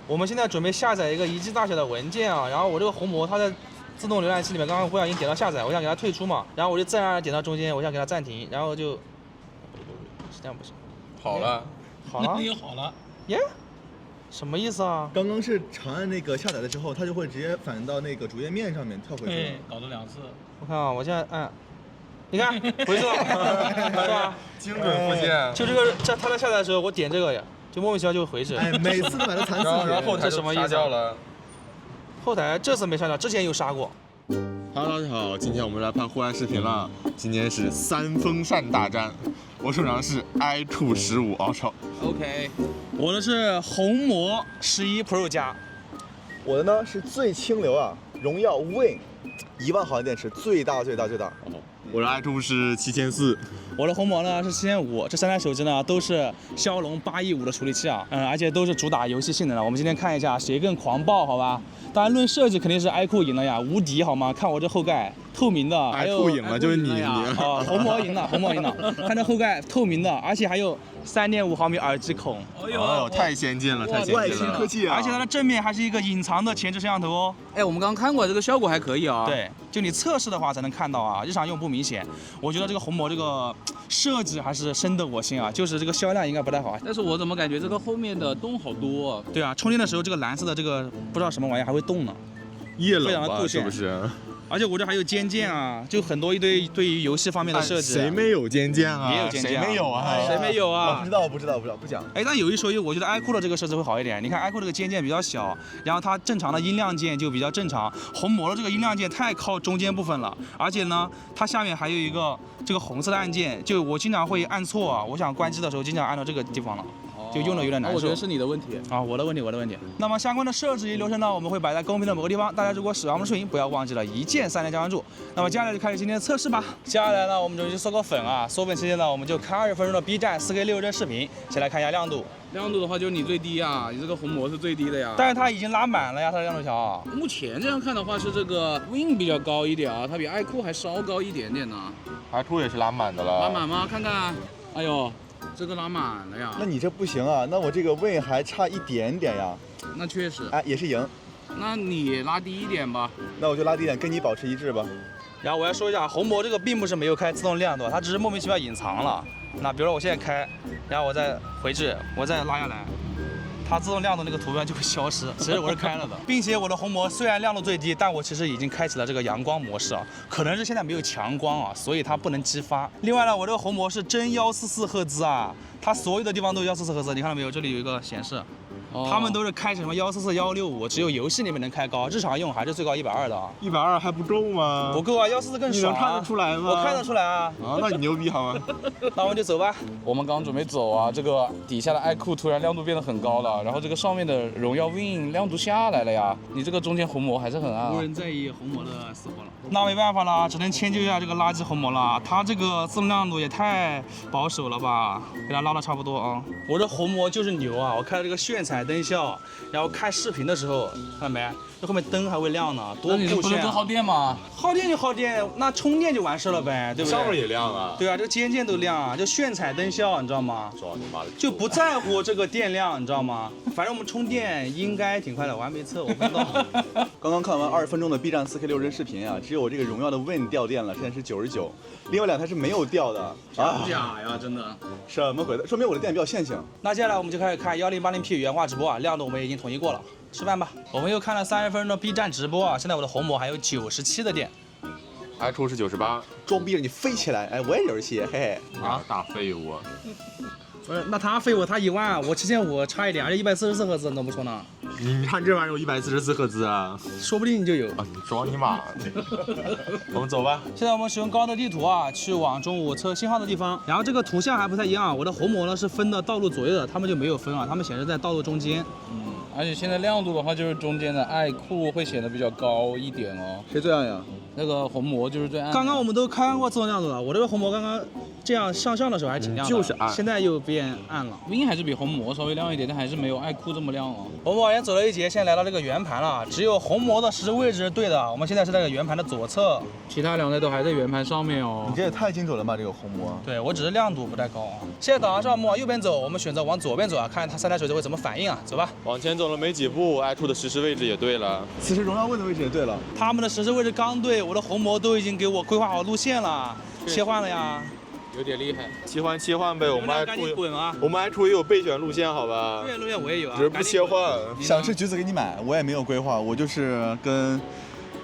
我们现在准备下载一个1G 大小的文件啊，然后我这个虹膜它在自动浏览器里面刚刚不小心点到下载，我想给它退出嘛，然后我就自然而然点到中间，我想给它暂停，然后就，是这样不行。好了，好了，那又好了。耶？什么意思啊？刚刚是长按那个下载了之后，它就会直接反映到那个主页面上面跳回去了对，。搞了2次。我看啊，我现在按，你看回去了，是吧？精准复现。就这个，它在下载的时候，我点这个呀，就莫名其妙就会回去。哎，每次都把它惨死然后后你。台这什么意思啊杀掉了。后台这次没杀掉，之前有杀过。 Hello，大家好，今天我们来拍户外视频了。今天是三风扇大战，我手上是 iQOO 15 Ultra。OK， 我的是虹膜11 Pro 加。我的呢是最清流啊，荣耀 Win，1万毫安电池，最大。我的 iQOO 是7400。我的虹膜呢是7500，这3台手机呢都是骁龙815的处理器啊，而且都是主打游戏性能的。我们今天看一下谁更狂暴，好吧？当然论设计肯定是 iQOO 赢了呀，无敌好吗？看我这后盖透明的，还有 iQOO 赢了，就是你。哦，虹膜赢了，虹膜赢了。看这后盖透明的，而且还有3.5毫米耳机孔，哎呦，太先进了，太先外星进了。科技啊！而且它的正面还是一个隐藏的前置摄像头哦。哎，我们刚刚看过，这个效果还可以啊。，对，就你测试的话才能看到啊，日常用不明显。我觉得这个虹膜这个设计还是深得我心啊，就是这个销量应该不太好。但是我怎么感觉这个后面的洞好多啊？对啊，充电的时候这个蓝色的这个不知道什么玩意还会动呢。液非常冷吧，的酷炫是不是？而且我这还有肩键啊，就很多一堆对于游戏方面的设计。谁？没有尖键啊？也有尖键啊谁没有啊？谁没有啊？我不知道，不讲。哎，但有一说一，我觉得 iQOO 的这个设置会好一点。你看 iQOO 这个肩键比较小，然后它正常的音量键就比较正常。虹膜的这个音量键太靠中间部分了，而且呢，它下面还有一个这个红色的按键，就我经常会按错啊，我想关机的时候经常按到这个地方了。就用的有点难受。我觉得是你的问题。啊，我的问题。那么相关的设置与流程呢，我们会摆在公屏的某个地方。大家如果喜欢我们的视频，不要忘记了一键3连加关注。那么接下来就开始今天的测试吧。接下来呢，我们就去缩个粉啊。缩粉期间呢，我们就看20分钟的 B 站4K 60帧视频。先来看一下亮度。亮度的话，就是你最低啊，你这个虹膜是最低的呀。但是它已经拉满了呀，它的亮度条。目前这样看的话，是这个 Win 比较高一点啊，它比 iQOO 还稍高一点点呢。 iQOO 也是拉满的了。拉满吗？看看，哎呦，这个拉满了呀。那你这不行啊，那我这个 Win 还差一点点呀。那确实。哎，也是赢。那你拉低一点吧。那我就拉低点，跟你保持一致吧。然后我要说一下，虹膜这个并不是没有开自动亮度，它只是莫名其妙隐藏了。那比如说我现在开，然后我再回至，我再拉下来，它自动亮度那个图标就会消失。其实我是开了的，并且我的虹膜虽然亮度最低，但我其实已经开启了这个阳光模式啊，可能是现在没有强光啊，所以它不能激发。另外呢，我这个虹膜是真144赫兹啊，它所有的地方都有144赫兹，你看到没有？这里有一个显示。他们都是开什么144、165，只有游戏里面能开高，日常用还是最高120的啊。 120还不够吗？不够啊，144更爽啊。你能看得出来吗？我看得出来啊。啊，那你牛逼好吗？那我们就走吧。我们刚准备走啊，这个底下的 iQOO 突然亮度变得很高了，然后这个上面的荣耀 Win 亮度下来了呀。你这个中间虹膜还是很暗啊。无人在意虹膜的死活了。那没办法了，只能迁就一下这个垃圾虹膜了。它这个自动亮度也太保守了吧，给它拉的差不多啊。我这虹膜就是牛啊！我开了这个炫彩灯效，然后看视频的时候，看到没？这后面灯还会亮呢，多你酷炫啊！不是更耗电吗？耗电就耗电，那充电就完事了呗，对不对？上面也亮啊。对啊，这个尖键都亮啊，就炫彩灯效，你知道吗？操你妈的！就不在乎这个电量，你知道吗？反正我们充电应该挺快的，我还没测，我不知道。刚刚看完20分钟的 B 站4K 60帧视频啊，只有我这个荣耀的 Win 掉电了，现在是99，另外2台是没有掉的啊。假呀，真的。什么鬼的？说明我的电比较线性。那接下来我们就开始看1080p 原画直播啊，亮度我们已经统一过了。吃饭吧，我们又看了30分钟的 B 站直播啊，现在我的虹膜还有97的电。iQOO 是98。装逼让你飞起来，哎，我也游戏，嘿嘿。啊，大废物。不是，那他废我，他1万，我7500差一点，而且144赫兹，能不说呢？你看这玩意儿有144赫兹啊！说不定你就有。啊，你装你妈！我们走吧。现在我们使用高德地图啊，去往中午测信号的地方。然后这个图像还不太一样，我的虹膜呢是分的道路左右的，他们就没有分啊，他们显示在道路中间。而且现在亮度的话，就是中间的iQOO会显得比较高一点哦。谁这样呀？那个虹膜就是最暗。刚刚我们都开过自动亮度了，我这个虹膜刚刚这样上相的时候还挺亮的，就是暗现在又变暗了。 Win 还是比红魔稍微亮一点，但还是没有爱酷这么亮哦。我们往前走了一截，现在来到这个圆盘了，只有红魔的实时位置是对的。我们现在是在这个圆盘的左侧，其他两台都还在圆盘上面哦你。这也太精准了吧，这个红魔。对我只是亮度不太高啊。现在导航上我们往右边走，我们选择往左边走啊，看它3台手机会怎么反应啊。走吧，往前走了没几步，爱兔的实时位置也对了。此时荣耀问的位置也对了，他们的实时位置刚对，我的红魔都已经给我规划好路线了，切换了呀。有点厉害。切换呗，我们爱赶紧兔，滚啊！我们爱兔也有备选路线，好吧？路线我也有啊，只是不切换。想吃橘子给你买，我也没有规划，我就是跟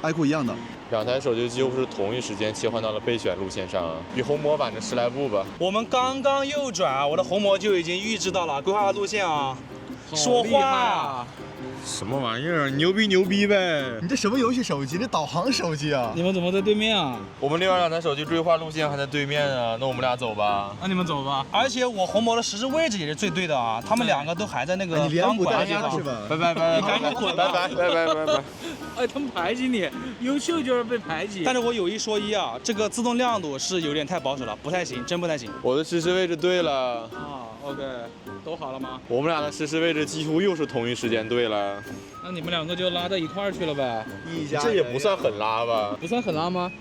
爱酷一样的。两台手机几乎是同一时间切换到了备选路线上啊，比红魔晚着10来步吧。我们刚刚右转，我的红魔就已经预知到了规划的路线啊。说厉害话啊！什么玩意儿？牛逼呗！你这什么游戏手机？这导航手机啊！你们怎么在对面啊？我们另外两台手机规划路线还在对面啊，那我们俩走吧。那你们走吧。而且我红魔的实时位置也是最对的啊，他们2个都还在那个你连钢补带管地方。压是吧？拜拜，你赶紧滚吧拜。哎，他们排挤你，优秀就是被排挤。但是我有一说一啊，这个自动亮度是有点太保守了，不太行，真不太行。我的实时位置对了，啊，OK，都好了吗？我们俩的实时位置几乎又是同一时间对了，那你们2个就拉到一块儿去了呗？这也不算很拉吧？不算很拉吗？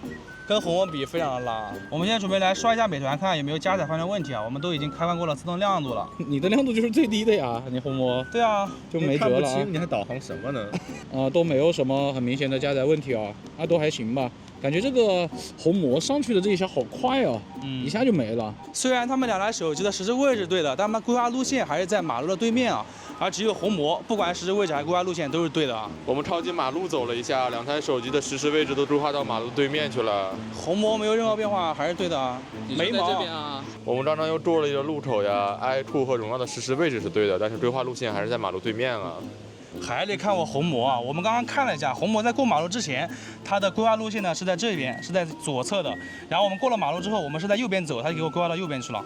跟红魔比非常的拉。我们现在准备来刷一下美团，看看有没有加载方面问题啊。我们都已经开关过了自动亮度了。你的亮度就是最低的呀，你红魔对啊，就没辙了啊。你还导航什么呢？都没有什么很明显的加载问题啊，都还行吧。感觉这个红魔上去的这一下好快哦，一下就没了。虽然他们2台手机的实时位置对的，但他们规划路线还是在马路的对面啊。而只有红魔，不管实时位置还是规划路线都是对的啊。我们超级马路走了一下，两台手机的实时位置都规划到马路对面去了。红魔没有任何变化，还是对的啊。没毛。啊。我们刚刚又做了一个路口呀，iQOO和荣耀的实时位置是对的，但是规划路线还是在马路对面啊。还得看我红魔啊！我们刚刚看了一下，红魔在过马路之前，它的规划路线呢是在这边，是在左侧的。然后我们过了马路之后，我们是在右边走，它就给我规划到右边去了。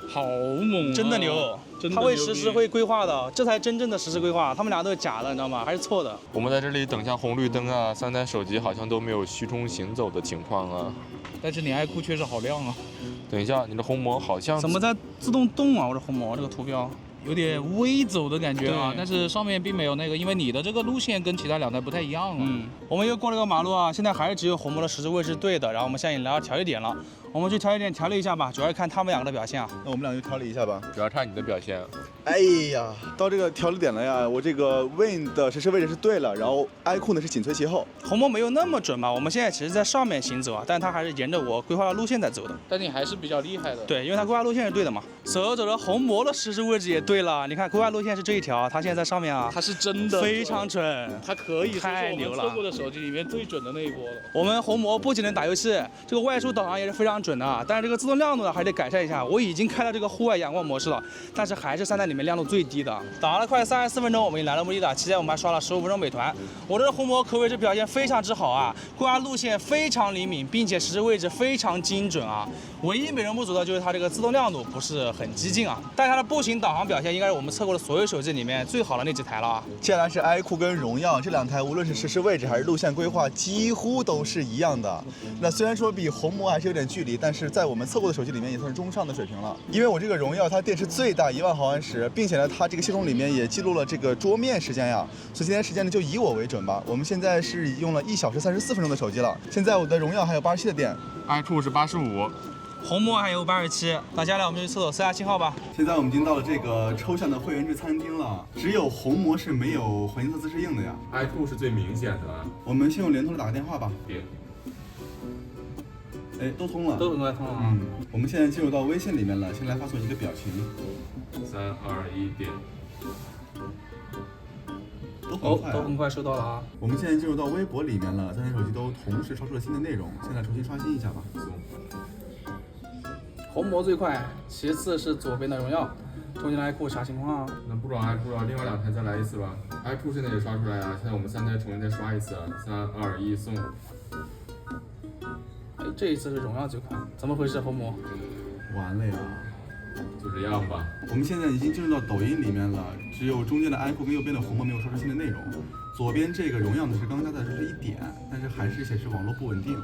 好猛、啊！真的牛，它会实时会规划的，这才真正的实时规划。他们俩都是假的，你知道吗？还是错的。我们在这里等下红绿灯啊，3台手机好像都没有虚中行走的情况啊。但是你爱酷确实好亮啊！等一下，你的红魔好像怎么在自动动啊？我的红魔这个图标。有点微走的感觉啊对，但是上面并没有那个，因为你的这个路线跟其他2台不太一样啊。我们又过了个马路啊，现在还是只有红魔的实时位置对的，然后我们现在已经来到调节点了，我们去调节点调了一下吧，主要是看他们2个的表现啊。那我们俩就调理一下吧。主要看你的表现。哎呀，到这个调理点了呀！我这个 Win 的实时位置是对了，然后 iQOO 呢是紧随其后。红魔没有那么准嘛，我们现在其实在上面行走啊，但是它还是沿着我规划的路线在走的。但你还是比较厉害的。对，因为它规划路线是对的嘛。走着走着，红魔的实时位置也对了，你看规划路线是这一条，它现在在上面啊。它是真的非常准，它可以太牛了，测过的手机里面最准的那一波了。我们红魔不仅能打游戏，这个外出导航也是非常准的，但是这个自动亮度呢还得改善一下。我已经开了这个户外阳光模式了，但是还是3台里面亮度最低的。导航了快34分钟，我们已经来了目的地，期间我们还刷了15分钟美团。我这个红魔可谓是表现非常之好啊，规划路线非常灵敏，并且实时位置非常精准啊。唯一美中不足的就是它这个自动亮度不是很激进啊，但是它的步行导航表现应该是我们测过的所有手机里面最好的那几台了啊。接下来是 iQOO 跟荣耀这2台，无论是实时位置还是路线规划，几乎都是一样的。那虽然说比红魔还是有点距离，但是在我们测过的手机里面也算是中上的水平了。因为我这个荣耀它电池最大1万毫安时，并且呢它这个系统里面也记录了这个桌面时间呀，所以今天时间呢就以我为准吧。我们现在是用了1小时34分钟的手机了，现在我的荣耀还有87的电，iQOO是85。红魔还有87，那接下来我们就去厕所测下信号吧。现在我们已经到了这个抽象的会员制餐厅了，只有红魔是没有环境测自适应的呀。iQOO是最明显的。我们先用联通的打个电话吧。哎，都通了，都通了。我们现在进入到微信里面了，先来发送一个表情。3、2、1点。都很快收到了啊。我们现在进入到微博里面了，3台手机都同时刷出了新的内容，现在重新刷新一下吧。红魔最快，其次是左边的荣耀，中间的iQOO啥情况啊？那不装 iQOO 了，另外2台再来一次吧。iQOO 现在也刷出来啊，现在我们3台重新再刷一次，3、2、1送。哎，这一次是荣耀最快，怎么回事？红魔？完了呀！就这样吧。我们现在已经进入到抖音里面了，只有中间的iQOO跟右边的红魔没有刷出新的内容。左边这个荣耀呢是刚加载的是1点，但是还是显示网络不稳定。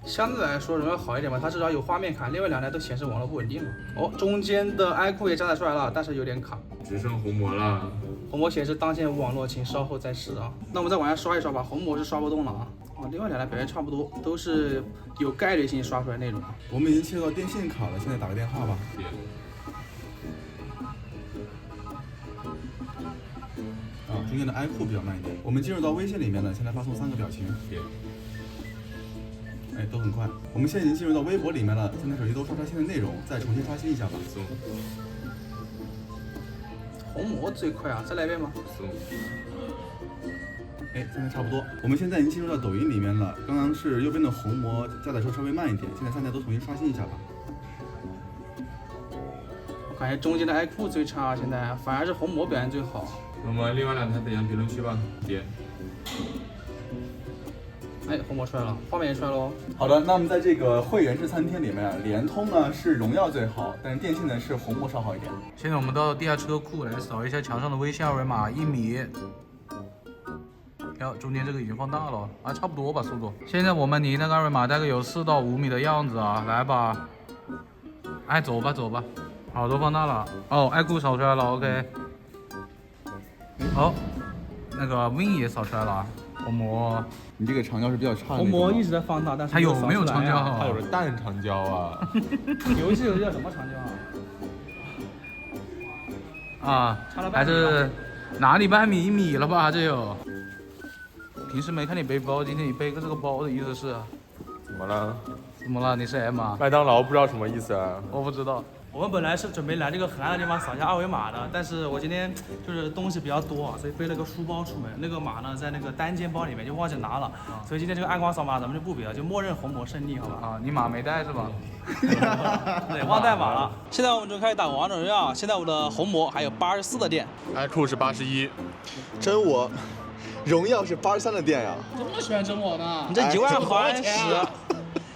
相对来说荣耀好一点吧，它至少有画面看，另外2台都显示网络不稳定嘛。哦，中间的 iQOO 也加载出来了，但是有点卡。只剩红魔了。红魔显示当前无网络，请稍后再试啊。那我们再往下刷一刷吧，红魔是刷不动了啊。另外2台表现差不多，都是有概率性刷出来内容。我们已经切入到电线卡了，现在打个电话吧。中间的 iQOO 比较慢一点。我们进入到微信里面呢，现在发送3个表情。哎，都很快。我们现在已经进入到微博里面了，3台手机都刷新的内容，再重新刷新一下吧。红魔最快啊，再来一遍吗？哎，现在差不多。我们现在已经进入到抖音里面了，刚刚是右边的红魔加载时候稍微慢一点，现在3台都重新刷新一下吧。我感觉中间的 iQOO 最差，现在反而是红魔表现最好。我们另外2台等下评论区吧，点。哎，红魔出来了，画面也出来喽。好的，那么在这个会员制餐厅里面，联通呢是荣耀最好，但是电信呢是红魔稍好一点。现在我们到地下车库来扫一下墙上的微信二维码，1米。中间这个已经放大了啊，差不多吧速度。现在我们离那个二维码大概有4到5米的样子啊，来吧。哎，走吧走吧，好，都放大了。哦，iQOO扫出来了 ，OK。好，那个 Win 也扫出来了，红魔。你这个长焦是比较差的。红魔一直在放大，但是它有没有长焦？它有着淡长焦啊。游戏叫什么长焦啊？啊，还是哪里半米1米了吧？这有。平时没看你背包，今天你背个这个包的意思是？怎么了？怎么了？你是 M 啊？麦当劳不知道什么意思啊？我不知道。我们本来是准备来这个很暗的地方扫一下二维码的，但是我今天就是东西比较多，所以背了个书包出门。那个码呢在那个单肩包里面，就忘记拿了。所以今天这个暗光扫码咱们就不比了，就默认红魔胜利，好吧？啊，你码没带是吧？对，忘带码了。现在我们就开始打王者荣耀，现在我的红魔还有84的电，iQOO是81。真我，荣耀是83的电呀。这么喜欢整我呢？你这1万毫安时，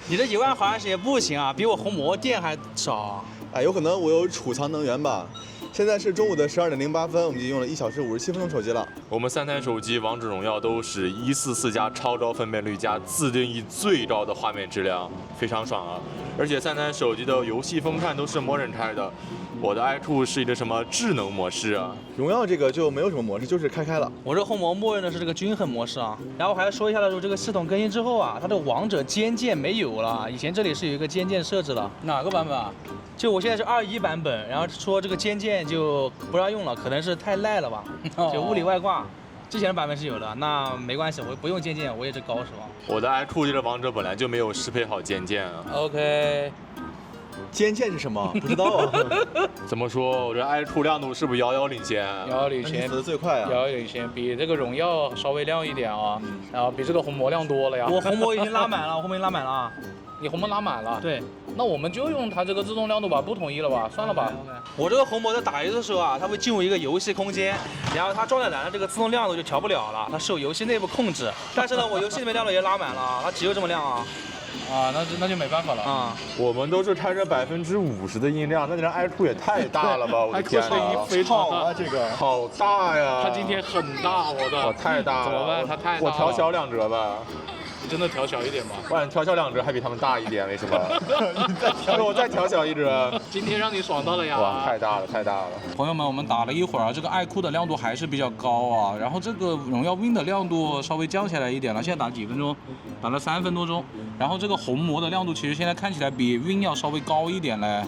你这1万毫安时也不行啊，比我红魔电还少。哎，有可能我有储藏能源吧。现在是中午的12:08，我们已经用了1小时57分钟手机了。我们3台手机王者荣耀都是144加超高分辨率加自定义最高的画面质量，非常爽啊！而且3台手机的游戏风扇都是默认开的。我的 iQOO 是一个什么智能模式啊？荣耀这个就没有什么模式，就是开了。我这个红魔默认的是这个均衡模式啊。然后还要说一下的是，这个系统更新之后啊，它的王者肩键没有了，以前这里是有一个肩键设置的。哪个版本啊？就我现在是21版本，然后说这个肩键就不让用了，可能是太赖了吧，就物理外挂。之前的版本是有的，那没关系，我不用肩键，我也是高手啊。我的 iQOO 这个王者本来就没有适配好肩键啊。OK。肩键是什么？不知道啊。怎么说？我这 iQOO 亮度是不是遥遥领先？遥遥领先，死的最快啊！遥遥领先，比这个荣耀稍微亮一点啊，然后比这个红魔亮多了呀。我红魔已经拉满了，我红魔已经拉满了啊。你红魔拉满了？对。那我们就用它这个自动亮度吧，不统一了吧？算了吧。我这个红魔在打游戏的时候啊，它会进入一个游戏空间，然后它状态栏的这个自动亮度就调不了了，它受游戏内部控制。但是呢，我游戏里面亮度也拉满了，它只有这么亮啊。啊，那就没办法了啊！我们都是开着50%的音量，那这 iQOO 也太大了吧！我的天哪，非常大，这个好大呀！它今天很大，我的，哦，太大了，怎么办？它太大了，我调小2折吧。真的调小一点吧？哇，你调小2折还比他们大一点，为什么？我再调小1折。今天让你爽到了呀！哇，太大了，太大了！朋友们，我们打了一会儿啊，这个iQOO的亮度还是比较高啊，然后这个荣耀 Win 的亮度稍微降下来一点了，现在打了几分钟？打了3分多钟。然后这个红魔的亮度其实现在看起来比 Win 要稍微高一点嘞。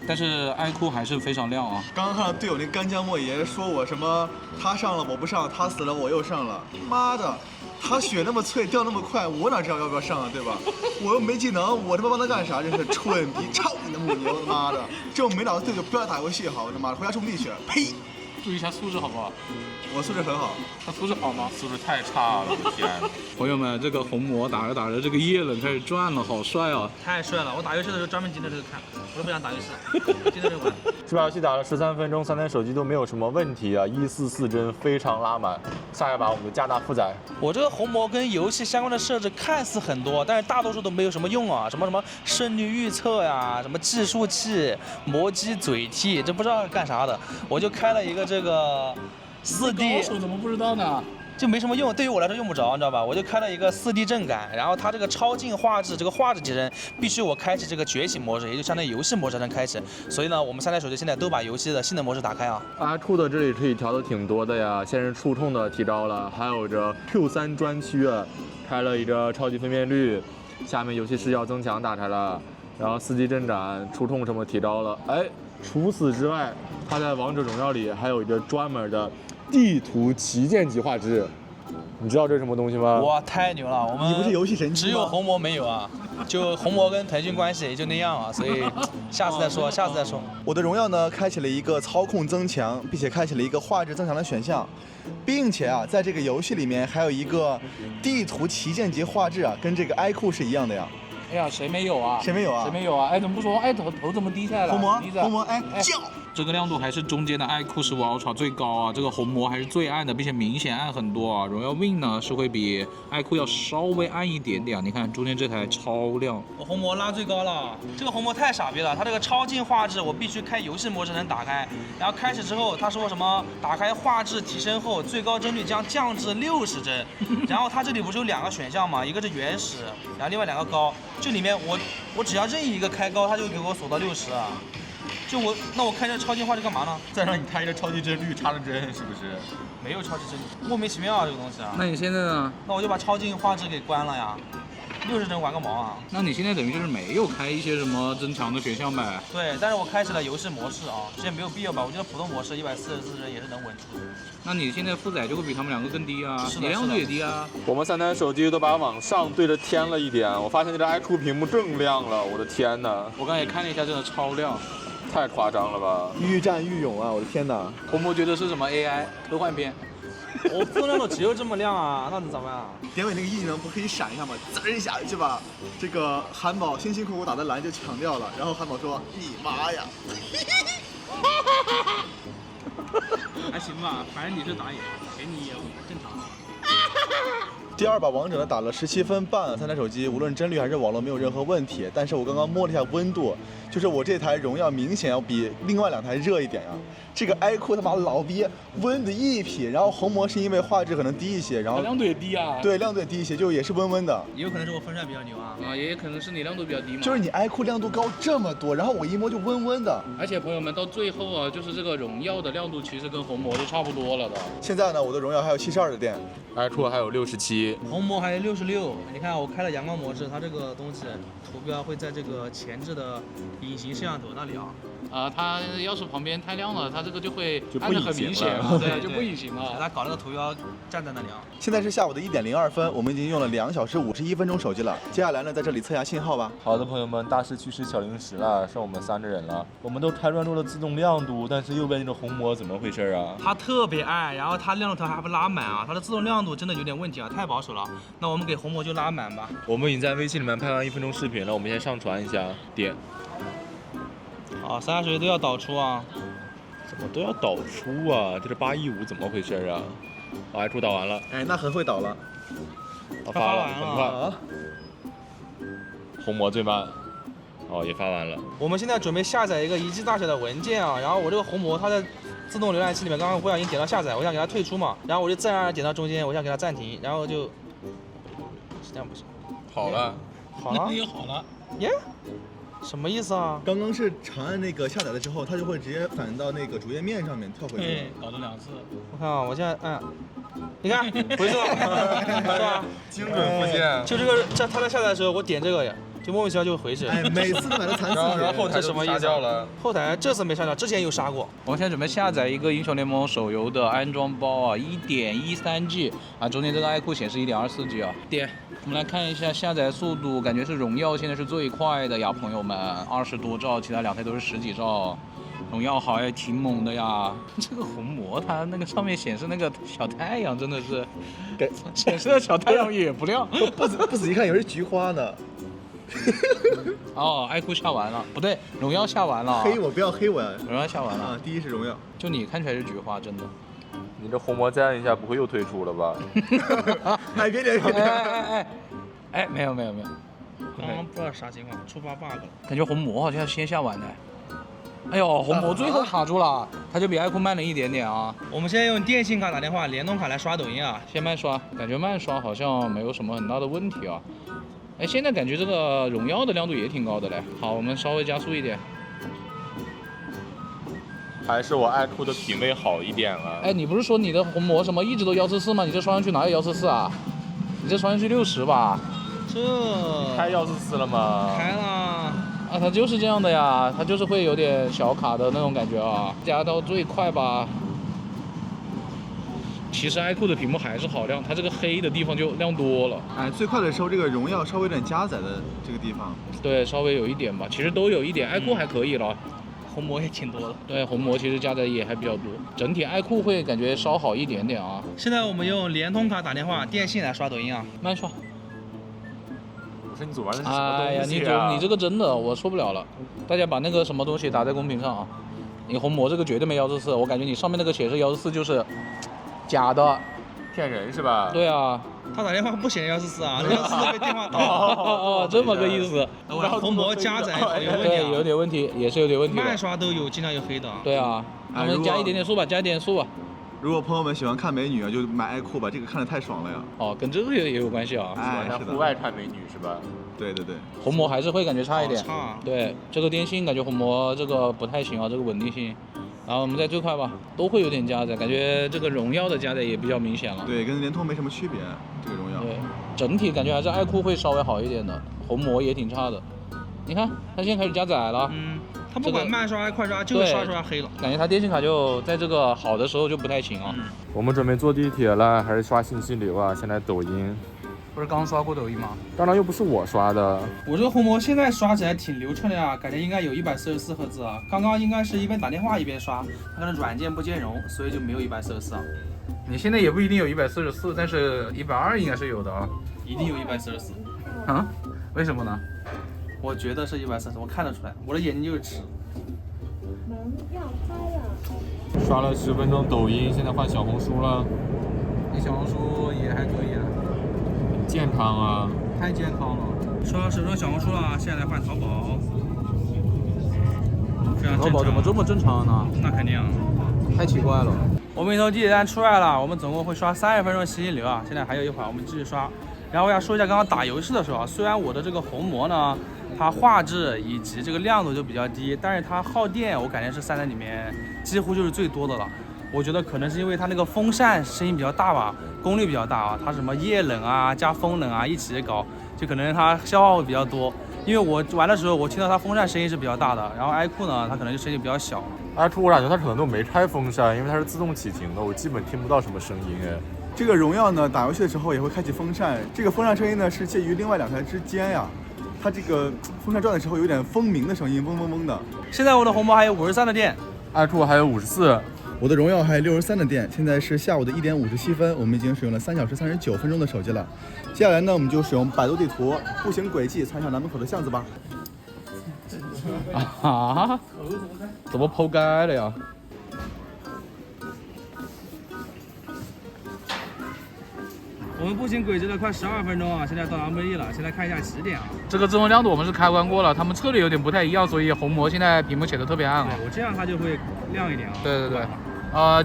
但是iQOO还是非常亮啊！刚刚看到队友那干将莫邪说我什么他上了我不上，他死了我又上了，妈的！他血那么脆，掉那么快，我哪知道要不要上啊，对吧？我又没技能，我他妈帮他干啥？真是蠢逼！操你的母牛！他妈的，这种没脑子队友不要打游戏好，他妈的回家种地去！呸！注意一下素质好不好？我素质很好。他素质好吗？素质太差了，我的天！朋友们，这个红魔打着打着，这个叶冷开始转了，好帅啊！太帅了！我打游戏的时候专门盯着这个看，我都不想打游戏，盯着这个玩。这把游戏打了13分钟，3台手机都没有什么问题啊，144帧非常拉满。下一把我们就加大负载。我这个红魔跟游戏相关的设置看似很多，但是大多数都没有什么用啊，什么胜率预测呀，什么计数器、魔击嘴替，这不知道干啥的。我就开了一个这个4D，高手怎么不知道呢？就没什么用，对于我来说用不着，你知道吧？我就开了一个4D 震感，然后它这个超近画质，这个画质提升必须我开启这个崛起模式，也就相当于游戏模式才能开启。所以呢，我们3台手机现在都把游戏的性能模式打开啊。iQOO 的这里可以调的挺多的呀，先是触控的提高了，还有着 Q3 专区开了一个超级分辨率，下面游戏视角增强打开了，然后4D 震感、触控什么提高了。哎，除此之外，它在王者荣耀里还有一个专门的地图旗舰级画质，你知道这是什么东西吗？哇，太牛了！我们你不是游戏神机吗只有红魔没有啊，就红魔跟腾讯关系也就那样啊，所以下次再说，下次再说。我的荣耀呢，开启了一个操控增强，并且开启了一个画质增强的选项，并且啊，在这个游戏里面还有一个地图旗舰级画质啊，跟这个 iQOO 是一样的呀。哎呀，谁没有啊？谁没有啊谁没有啊？哎，怎么不说？哎，头怎么低下来了？红魔低着，红魔，哎，叫！这个亮度还是中间的iQOO 15 Ultra 最高啊，这个红魔还是最暗的，并且明显暗很多啊。荣耀 Win 呢是会比iQOO 要稍微暗一点点，你看中间这台超亮。我红魔拉最高了，这个红魔太傻逼了，它这个超近画质我必须开游戏模式能打开，然后开始之后他说什么打开画质提升后最高帧率将降至60帧，然后它这里不是有2个选项吗？一个是原始，然后另外2个高，这里面我只要任意一个开高，它就给我锁到60啊。就那我开这超近画质干嘛呢？再让你开一个超级帧率插着帧，是不是？没有超级帧，莫名其妙啊这个东西啊。那你现在呢？那我就把超近画质给关了呀，60帧玩个毛啊！那你现在等于就是没有开一些什么增强的选项呗？对，但是我开启了游戏模式啊，之前没有必要吧？我觉得普通模式144帧也是能稳住。那你现在负载就会比他们2个更低啊，是的你亮度也低啊。我们3台手机都把往上对着天了一点，我发现这个 iQOO 屏幕更亮了，我的天哪！我刚才也看了一下，真的超亮。太夸张了吧！愈战愈勇啊！我的天哪！红魔觉得是什么 AI 科幻片？我自动亮度只有这么亮啊，那能怎么办啊？典韦那个 E 技能不可以闪一下吗？滋一下就把这个韩宝辛辛苦苦打的蓝就抢掉了。然后韩宝说：“你妈呀！”还行吧，反正你是打野，给你也正常。第2把王者呢打了17分半，3台手机无论帧率还是网络没有任何问题。但是我刚刚摸了一下温度，就是我这台荣耀明显要比另外2台热一点呀。这个 iQOO 他妈老逼温的一匹，然后红魔是因为画质可能低一些，然后亮度也低啊。对亮度也低一些，就也是温温的。也有可能是我风扇比较牛啊。啊，也可能是你亮度比较低嘛。就是你 iQOO 亮度高这么多，然后我一摸就温温的。而且朋友们到最后啊，就是这个荣耀的亮度其实跟红魔就差不多了的。现在呢，我的荣耀还有72的电。iQOO 还有67，红魔还有66，你看我开了阳光模式，它这个东西图标会在这个前置的隐形摄像头那里啊。啊，它要是旁边太亮了，它这个就会就不暗得很明隐形了显了，对，就不隐形了。它搞那个图标站在那里啊。现在是下午的1点02分，我们已经用了2小时51分钟手机了。接下来呢，在这里测下信号吧。好的，朋友们，大势去吃小零食了，剩我们3个人了。我们都开关注了自动亮度，但是右边这个红魔怎么回事啊？它特别暗，然后它亮度条还不拉满啊，它的自动亮度真的有点问题啊，太保守了。那我们给红魔就拉满吧。我们已经在微信里面拍完1分钟视频了，我们先上传一下，点。好，3台手机都要导出啊。怎么都要导出啊？这是815怎么回事啊？iQOO导完了，哎，那很会导了。发了，完了很快。啊，红魔最慢，也发完了。我们现在准备下载一个1G 大小的文件啊，然后我这个红魔它在自动浏览器里面刚刚不小心点到下载，我想给它退出嘛，然后我就自然而然点到中间，我想给它暂停，然后就是这样不行。好了，好了，也好了。耶？什么意思啊？刚刚是长按那个下载的时候，它就会直接反映到那个主页面上面跳回去。搞了2次。我看啊，我现在按，你看回去了，是吧？精准复现。就这个，它在下载的时候，我点这个呀，就莫名其妙就会回去。哎，每次都买到残次然后后元。台杀这什么意思掉了。后台这次没杀掉，之前有杀过。我们现在准备下载一个英雄联盟手游的安装包啊，1.13G 啊，中间这个 iQOO 显示1.24G 啊。点，我们来看一下下载速度，感觉是荣耀现在是最快的呀，朋友们，20多兆，其他2台都是10几兆。荣耀好像挺猛的呀，这个红魔它那个上面显示那个小太阳真的是，显示的小太阳也不亮。不仔细看，以为是菊花呢。哦，iQOO 下完了，不对，荣耀下完了。黑我，不要黑我呀！荣耀下完了，啊，第一是荣耀。就你看起来是菊花，真的。你这红魔再按一下，不会又退出了吧？哎，别点，别点。哎，没有，刚刚不知道啥情况，触发 bug 了。感觉红魔好像先下完的。哎呦，红魔最后卡住了，它就比爱酷慢了一点点啊。我们现在用电信卡打电话，联通卡来刷抖音啊。先慢刷，感觉慢刷好像没有什么很大的问题啊。哎，现在感觉这个荣耀的亮度也挺高的嘞。好，我们稍微加速一点。还是我爱酷的品味好一点了。哎，你不是说你的红魔什么一直都144吗？你这刷上去哪有144啊？你这刷上去60吧？这开144了吗？开了。啊，它就是这样的呀，它就是会有点小卡的那种感觉啊。加到最快吧。其实爱酷的屏幕还是好亮，它这个黑的地方就亮多了。哎，最快的时候这个荣耀稍微有点加载的这个地方。对，稍微有一点吧，其实都有一点，爱酷还可以了。红魔也挺多的。对，红魔其实加载也还比较多，整体爱酷会感觉稍好一点点啊。现在我们用联通卡打电话，电信来刷抖音啊。慢刷。不是你组玩的是什么东西啊？哎呀，你这个真的我受不了了。大家把那个什么东西打在公屏上啊！你红魔这个绝对没144，我感觉你上面那个显示144就是假的，骗人是吧？对啊。他打电话不显示144啊，144被电话盗了。哦，这么个意思。红魔加载有问题对，啊。有点问题，也是有点问题的。慢刷都有，经常有黑的。对啊，我们加一点点速吧，加一点速吧。如果朋友们喜欢看美女啊，就买爱酷吧，这个看着太爽了呀。哦，跟这个也有关系啊。哎，在户外看美女是吧？对对对。红魔还是会感觉差一点。差。对，这个电信感觉红魔这个不太行啊，这个稳定性。然后我们再最快吧，都会有点加载，感觉这个荣耀的加载也比较明显了。对，跟联通没什么区别，这个荣耀。对，整体感觉还是爱酷会稍微好一点的，红魔也挺差的。你看，它现在开始加载了。它不管慢刷还是快刷，就是刷出来黑了。感觉它电信卡就在这个好的时候就不太行啊。我们准备坐地铁了，还是刷信息流啊？现在抖音。不是刚刷过抖音吗？当然又不是我刷的。我这个红魔现在刷起来挺流畅的呀，感觉应该有144赫兹啊。刚刚应该是一边打电话一边刷，它可能软件不兼容，所以就没有144啊。你现在也不一定有144，但是120应该是有的啊。一定有144。啊？为什么呢？我觉得是144，我看得出来，我的眼睛就是直。门要开了。刷了10分钟抖音，现在换小红书了。你小红书也还可以啊。健康啊，太健康了。刷了10分钟小红书了，现在来换淘宝。淘宝怎么这么正常呢？那肯定啊，太奇怪了。我们一头地铁站出来了，我们总共会刷30分钟信息流啊，现在还有一会儿，我们继续刷。然后我想说一下刚刚打游戏的时候啊，虽然我的这个红魔呢，它画质以及这个亮度就比较低，但是它耗电我感觉是3台里面几乎就是最多的了。我觉得可能是因为它那个风扇声音比较大吧，功率比较大啊，它什么液冷啊加风冷啊一起搞，就可能它消耗会比较多。因为我玩的时候，我听到它风扇声音是比较大的，然后爱酷呢，它可能就声音比较小。爱酷我感觉它可能都没开风扇，因为它是自动启停的，我基本听不到什么声音哎。这个荣耀呢，打游戏的时候也会开启风扇，这个风扇声音呢是介于另外2台之间呀。它这个风扇转的时候有点蜂鸣的声音，嗡嗡嗡的。现在我的红魔还有53的电，爱酷还有54。我的荣耀还有63的电，现在是下午的1点57分，我们已经使用了3小时39分钟的手机了。接下来呢，我们就使用百度地图步行轨迹穿上南门口的巷子吧。啊？怎么剖开了呀？我们步行轨迹了快12分钟啊，现在到达目的地了，现在看一下起点啊。这个自动亮度我们是开关过了，他们策略有点不太一样，所以红魔现在屏幕显得特别暗啊。我这样它就会亮一点啊。对对对。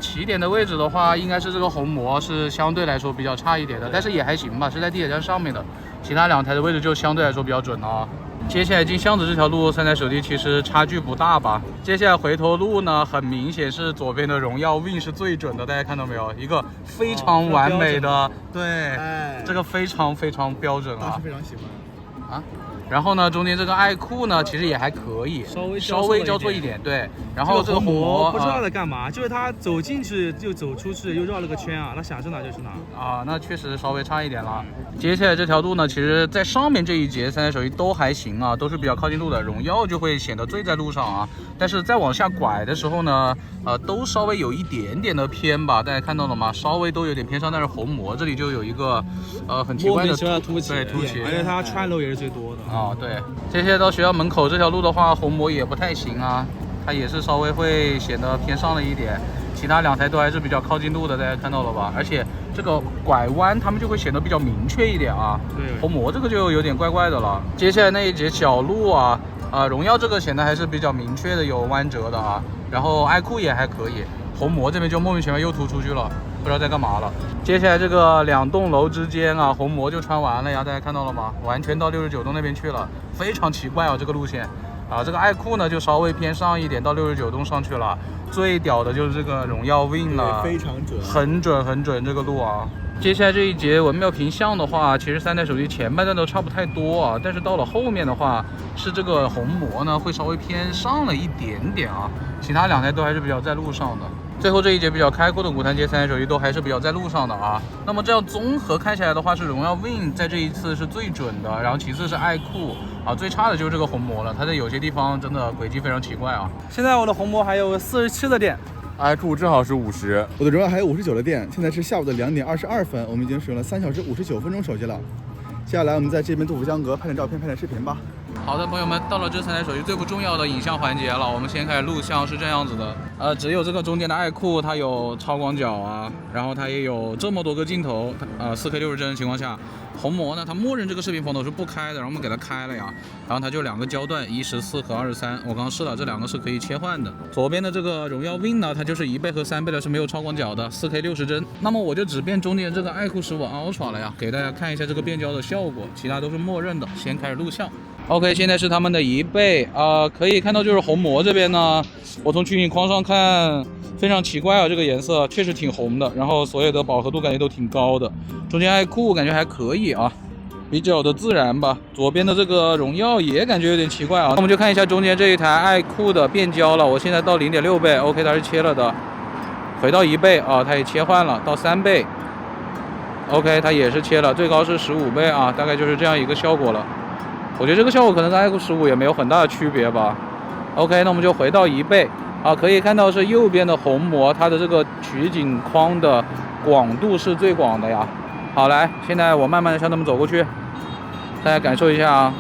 起点的位置的话，应该是这个红魔是相对来说比较差一点的，但是也还行吧，是在地铁站上面的，其他2台的位置就相对来说比较准了啊。接下来进巷子这条路，3台手机其实差距不大吧。接下来回头路呢，很明显是左边的荣耀 Win 是最准的，大家看到没有？一个非常完美的，对，这个非常非常标准啊，非常喜欢啊。然后呢，中间这个爱酷呢，其实也还可以，稍微交错一点，对。然后这个红魔不知道在干嘛，就是他走进去又走出去，又绕了个圈啊，他想去哪就去哪啊，那确实稍微差一点了。接下来这条路呢，其实在上面这一节3台手机都还行啊，都是比较靠近路的，荣耀就会显得坠在路上啊。但是再往下拐的时候呢，都稍微有一点点的偏吧，大家看到了吗？稍微都有点偏上，但是红魔这里就有一个很奇怪的凸起，对，凸起，而且它穿楼也是最多的啊。对，接下来到学校门口这条路的话，红魔也不太行啊，它也是稍微会显得偏上了一点。其他2台都还是比较靠近路的，大家看到了吧？而且这个拐弯他们就会显得比较明确一点啊。对，红魔这个就有点怪怪的了。接下来那一节小路啊，荣耀这个显得还是比较明确的有弯折的啊，然后爱酷也还可以，红魔这边就莫名其妙又突出去了，不知道在干嘛了。接下来这个2栋楼之间啊，红魔就穿完了呀，大家看到了吗？完全到69栋那边去了，非常奇怪啊这个路线。啊，这个爱酷呢就稍微偏上一点，到69栋上去了。最屌的就是这个荣耀 Win 了，非常准，很准这个路啊。接下来这一节文庙屏相的话，其实3台手机前半段都差不太多啊，但是到了后面的话，是这个红魔呢会稍微偏上了一点点啊，其他2台都还是比较在路上的。最后这一节比较开阔的古潭街3台手机都还是比较在路上的啊。那么这样综合看起来的话，是荣耀 Win 在这一次是最准的，然后其次是爱酷啊，最差的就是这个红魔了，它在有些地方真的轨迹非常奇怪啊。现在我的红魔还有47的电。爱酷正好是50，我的荣耀还有59的电，现在是下午的2点22分，我们已经使用了3小时59分钟手机了。接下来我们在这边杜甫江阁拍点照片，拍点视频吧。好的，朋友们，到了这3台手机最不重要的影像环节了。我们先开始录像，是这样子的。只有这个中间的爱酷，它有超广角啊，然后它也有这么多个镜头，4K 60帧的情况下，红魔呢，它默认这个视频防抖是不开的，然后我们给它开了呀，然后它就2个焦段，14和23，我刚刚试了，这2个是可以切换的。左边的这个荣耀 Win 呢，它就是1倍和3倍的，是没有超广角的，4K 60帧。那么我就只变中间这个爱酷15 Ultra 了呀，给大家看一下这个变焦的效果，其他都是默认的。先开始录像。OK， 现在是他们的1倍可以看到就是红魔这边呢，我从取景框上看非常奇怪啊，这个颜色确实挺红的，然后所有的饱和度感觉都挺高的。中间爱酷感觉还可以啊，比较的自然吧。左边的这个荣耀也感觉有点奇怪啊，那我们就看一下中间这一台爱酷的变焦了，我现在到0.6倍 ，OK， 它是切了的。回到1倍啊，它也切换了，到3倍 ，OK， 它也是切了，最高是15倍啊，大概就是这样一个效果了。我觉得这个效果可能跟爱酷15也没有很大的区别吧。OK， 那我们就回到1倍啊，可以看到是右边的红魔，它的这个取景框的广度是最广的呀。好，来，现在我慢慢的向他们走过去，大家感受一下啊。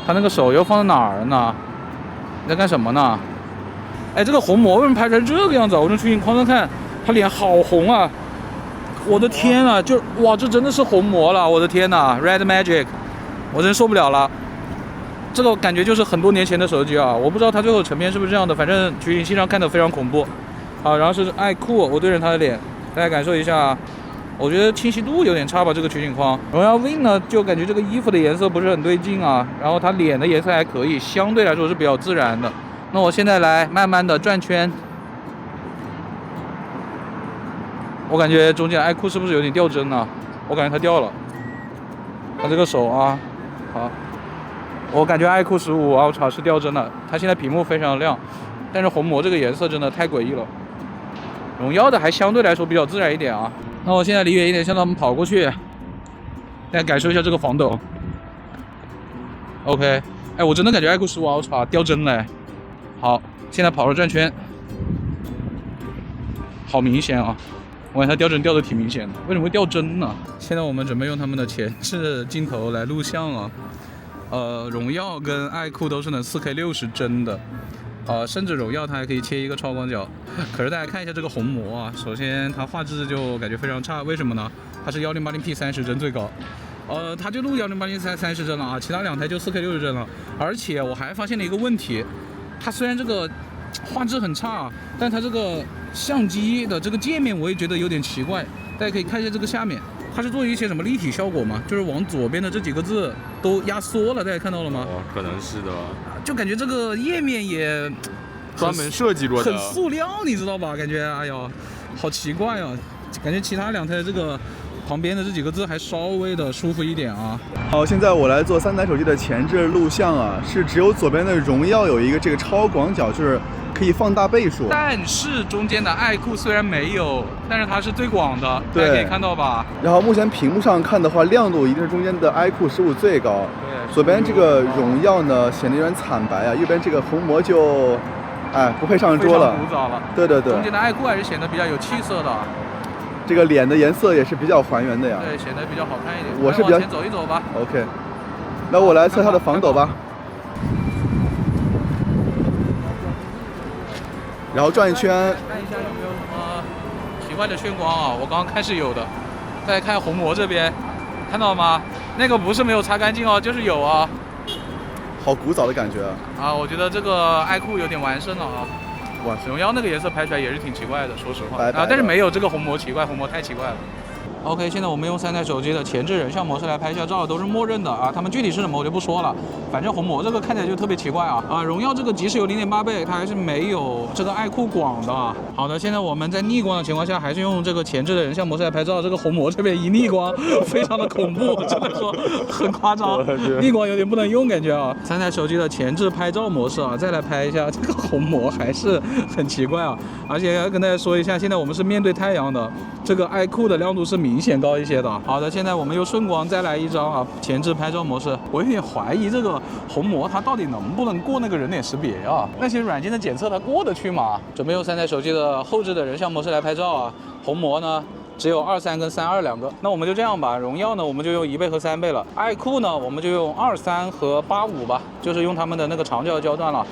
他那个手又放在哪儿呢？你在干什么呢？哎，这个红魔为什么拍成这个样子啊？我从取景框上看，他脸好红啊！我的天啊，哇，这真的是红魔了！我的天呐 ，Red Magic。我真受不了了，这个感觉就是很多年前的手机啊，我不知道它最后成片是不是这样的，反正取景器上看的非常恐怖。好，然后是爱酷，我对着它的脸，大家感受一下，我觉得清晰度有点差吧，这个取景框。荣耀 Win 呢，就感觉这个衣服的颜色不是很对劲啊，然后它脸的颜色还可以，相对来说是比较自然的。那我现在来慢慢的转圈，我感觉中间爱酷是不是有点掉帧啊？我感觉它掉了，它这个手啊。好，我感觉爱酷15 Ultra 是掉帧了，它现在屏幕非常亮，但是红魔这个颜色真的太诡异了。荣耀的还相对来说比较自然一点啊。那我现在离远一点向他们跑过去，大家感受一下这个防抖。OK， 哎，我真的感觉爱酷15 Ultra 掉帧了。好，现在跑了转圈，好明显啊。我感觉它掉帧掉的挺明显的，为什么会掉帧呢？现在我们准备用他们的前置镜头来录像啊。荣耀跟爱酷都是能4K 60帧的，甚至荣耀它还可以切一个超广角。可是大家看一下这个红魔啊，首先它画质就感觉非常差，为什么呢？它是1080p 30帧最高，它就录1080p 30帧了啊，其他2台就4K 60帧了。而且我还发现了一个问题，它虽然这个画质很差，但它这个相机的这个界面我也觉得有点奇怪。大家可以看一下这个下面，它是做一些什么立体效果吗？就是往左边的这几个字都压缩了，大家看到了吗？可能是的吧。就感觉这个页面也专门设计过的，很塑料，你知道吧？感觉哎呦，好奇怪啊！感觉其他2台这个旁边的这几个字还稍微的舒服一点啊。好，现在我来做3台手机的前置录像啊，是只有左边的荣耀有一个这个超广角，就是可以放大倍数。但是中间的爱酷虽然没有，但是它是最广的，大家可以看到吧？然后目前屏幕上看的话，亮度一定是中间的爱酷15最高。对。左边这个荣耀呢显得有点惨白啊，右边这个红魔就，不配上桌了，古早了。对对对。中间的爱酷还是显得比较有气色的。这个脸的颜色也是比较还原的呀。对，显得比较好看一点。我是比较往前走一走吧。OK。那我来测它的防抖吧。然后转一圈，看一下有没有什么奇怪的眩光啊？我刚刚看是有的。再看红魔这边，看到吗？那个不是没有擦干净哦，就是有啊。好古早的感觉啊，我觉得这个爱酷有点完胜了啊。哇，荣耀那个颜色拍出来也是挺奇怪的，说实话白白的啊，但是没有这个红魔奇怪，红魔太奇怪了。OK， 现在我们用3台手机的前置人像模式来拍一下照，都是默认的啊。他们具体是什么我就不说了，反正红魔这个看起来就特别奇怪啊。荣耀这个即使有0.8倍，它还是没有这个爱酷广的。好的，现在我们在逆光的情况下，还是用这个前置的人像模式来拍照。这个红魔这边一逆光，非常的恐怖，真的说很夸张，逆光有点不能用感觉啊。3台手机的前置拍照模式啊，再来拍一下这个红魔，还是很奇怪啊。而且要跟大家说一下，现在我们是面对太阳的，这个爱酷的亮度是明显高一些的。好的，现在我们用顺光再来一张啊，前置拍照模式。我有点怀疑这个红魔它到底能不能过那个人脸识别啊？那些软件的检测它过得去吗？准备用3台手机的后置的人像模式来拍照啊。红魔呢只有23跟32两个，那我们就这样吧。荣耀呢我们就用1倍和3倍了，爱酷呢我们就用23和85吧，就是用他们的那个长焦焦段了。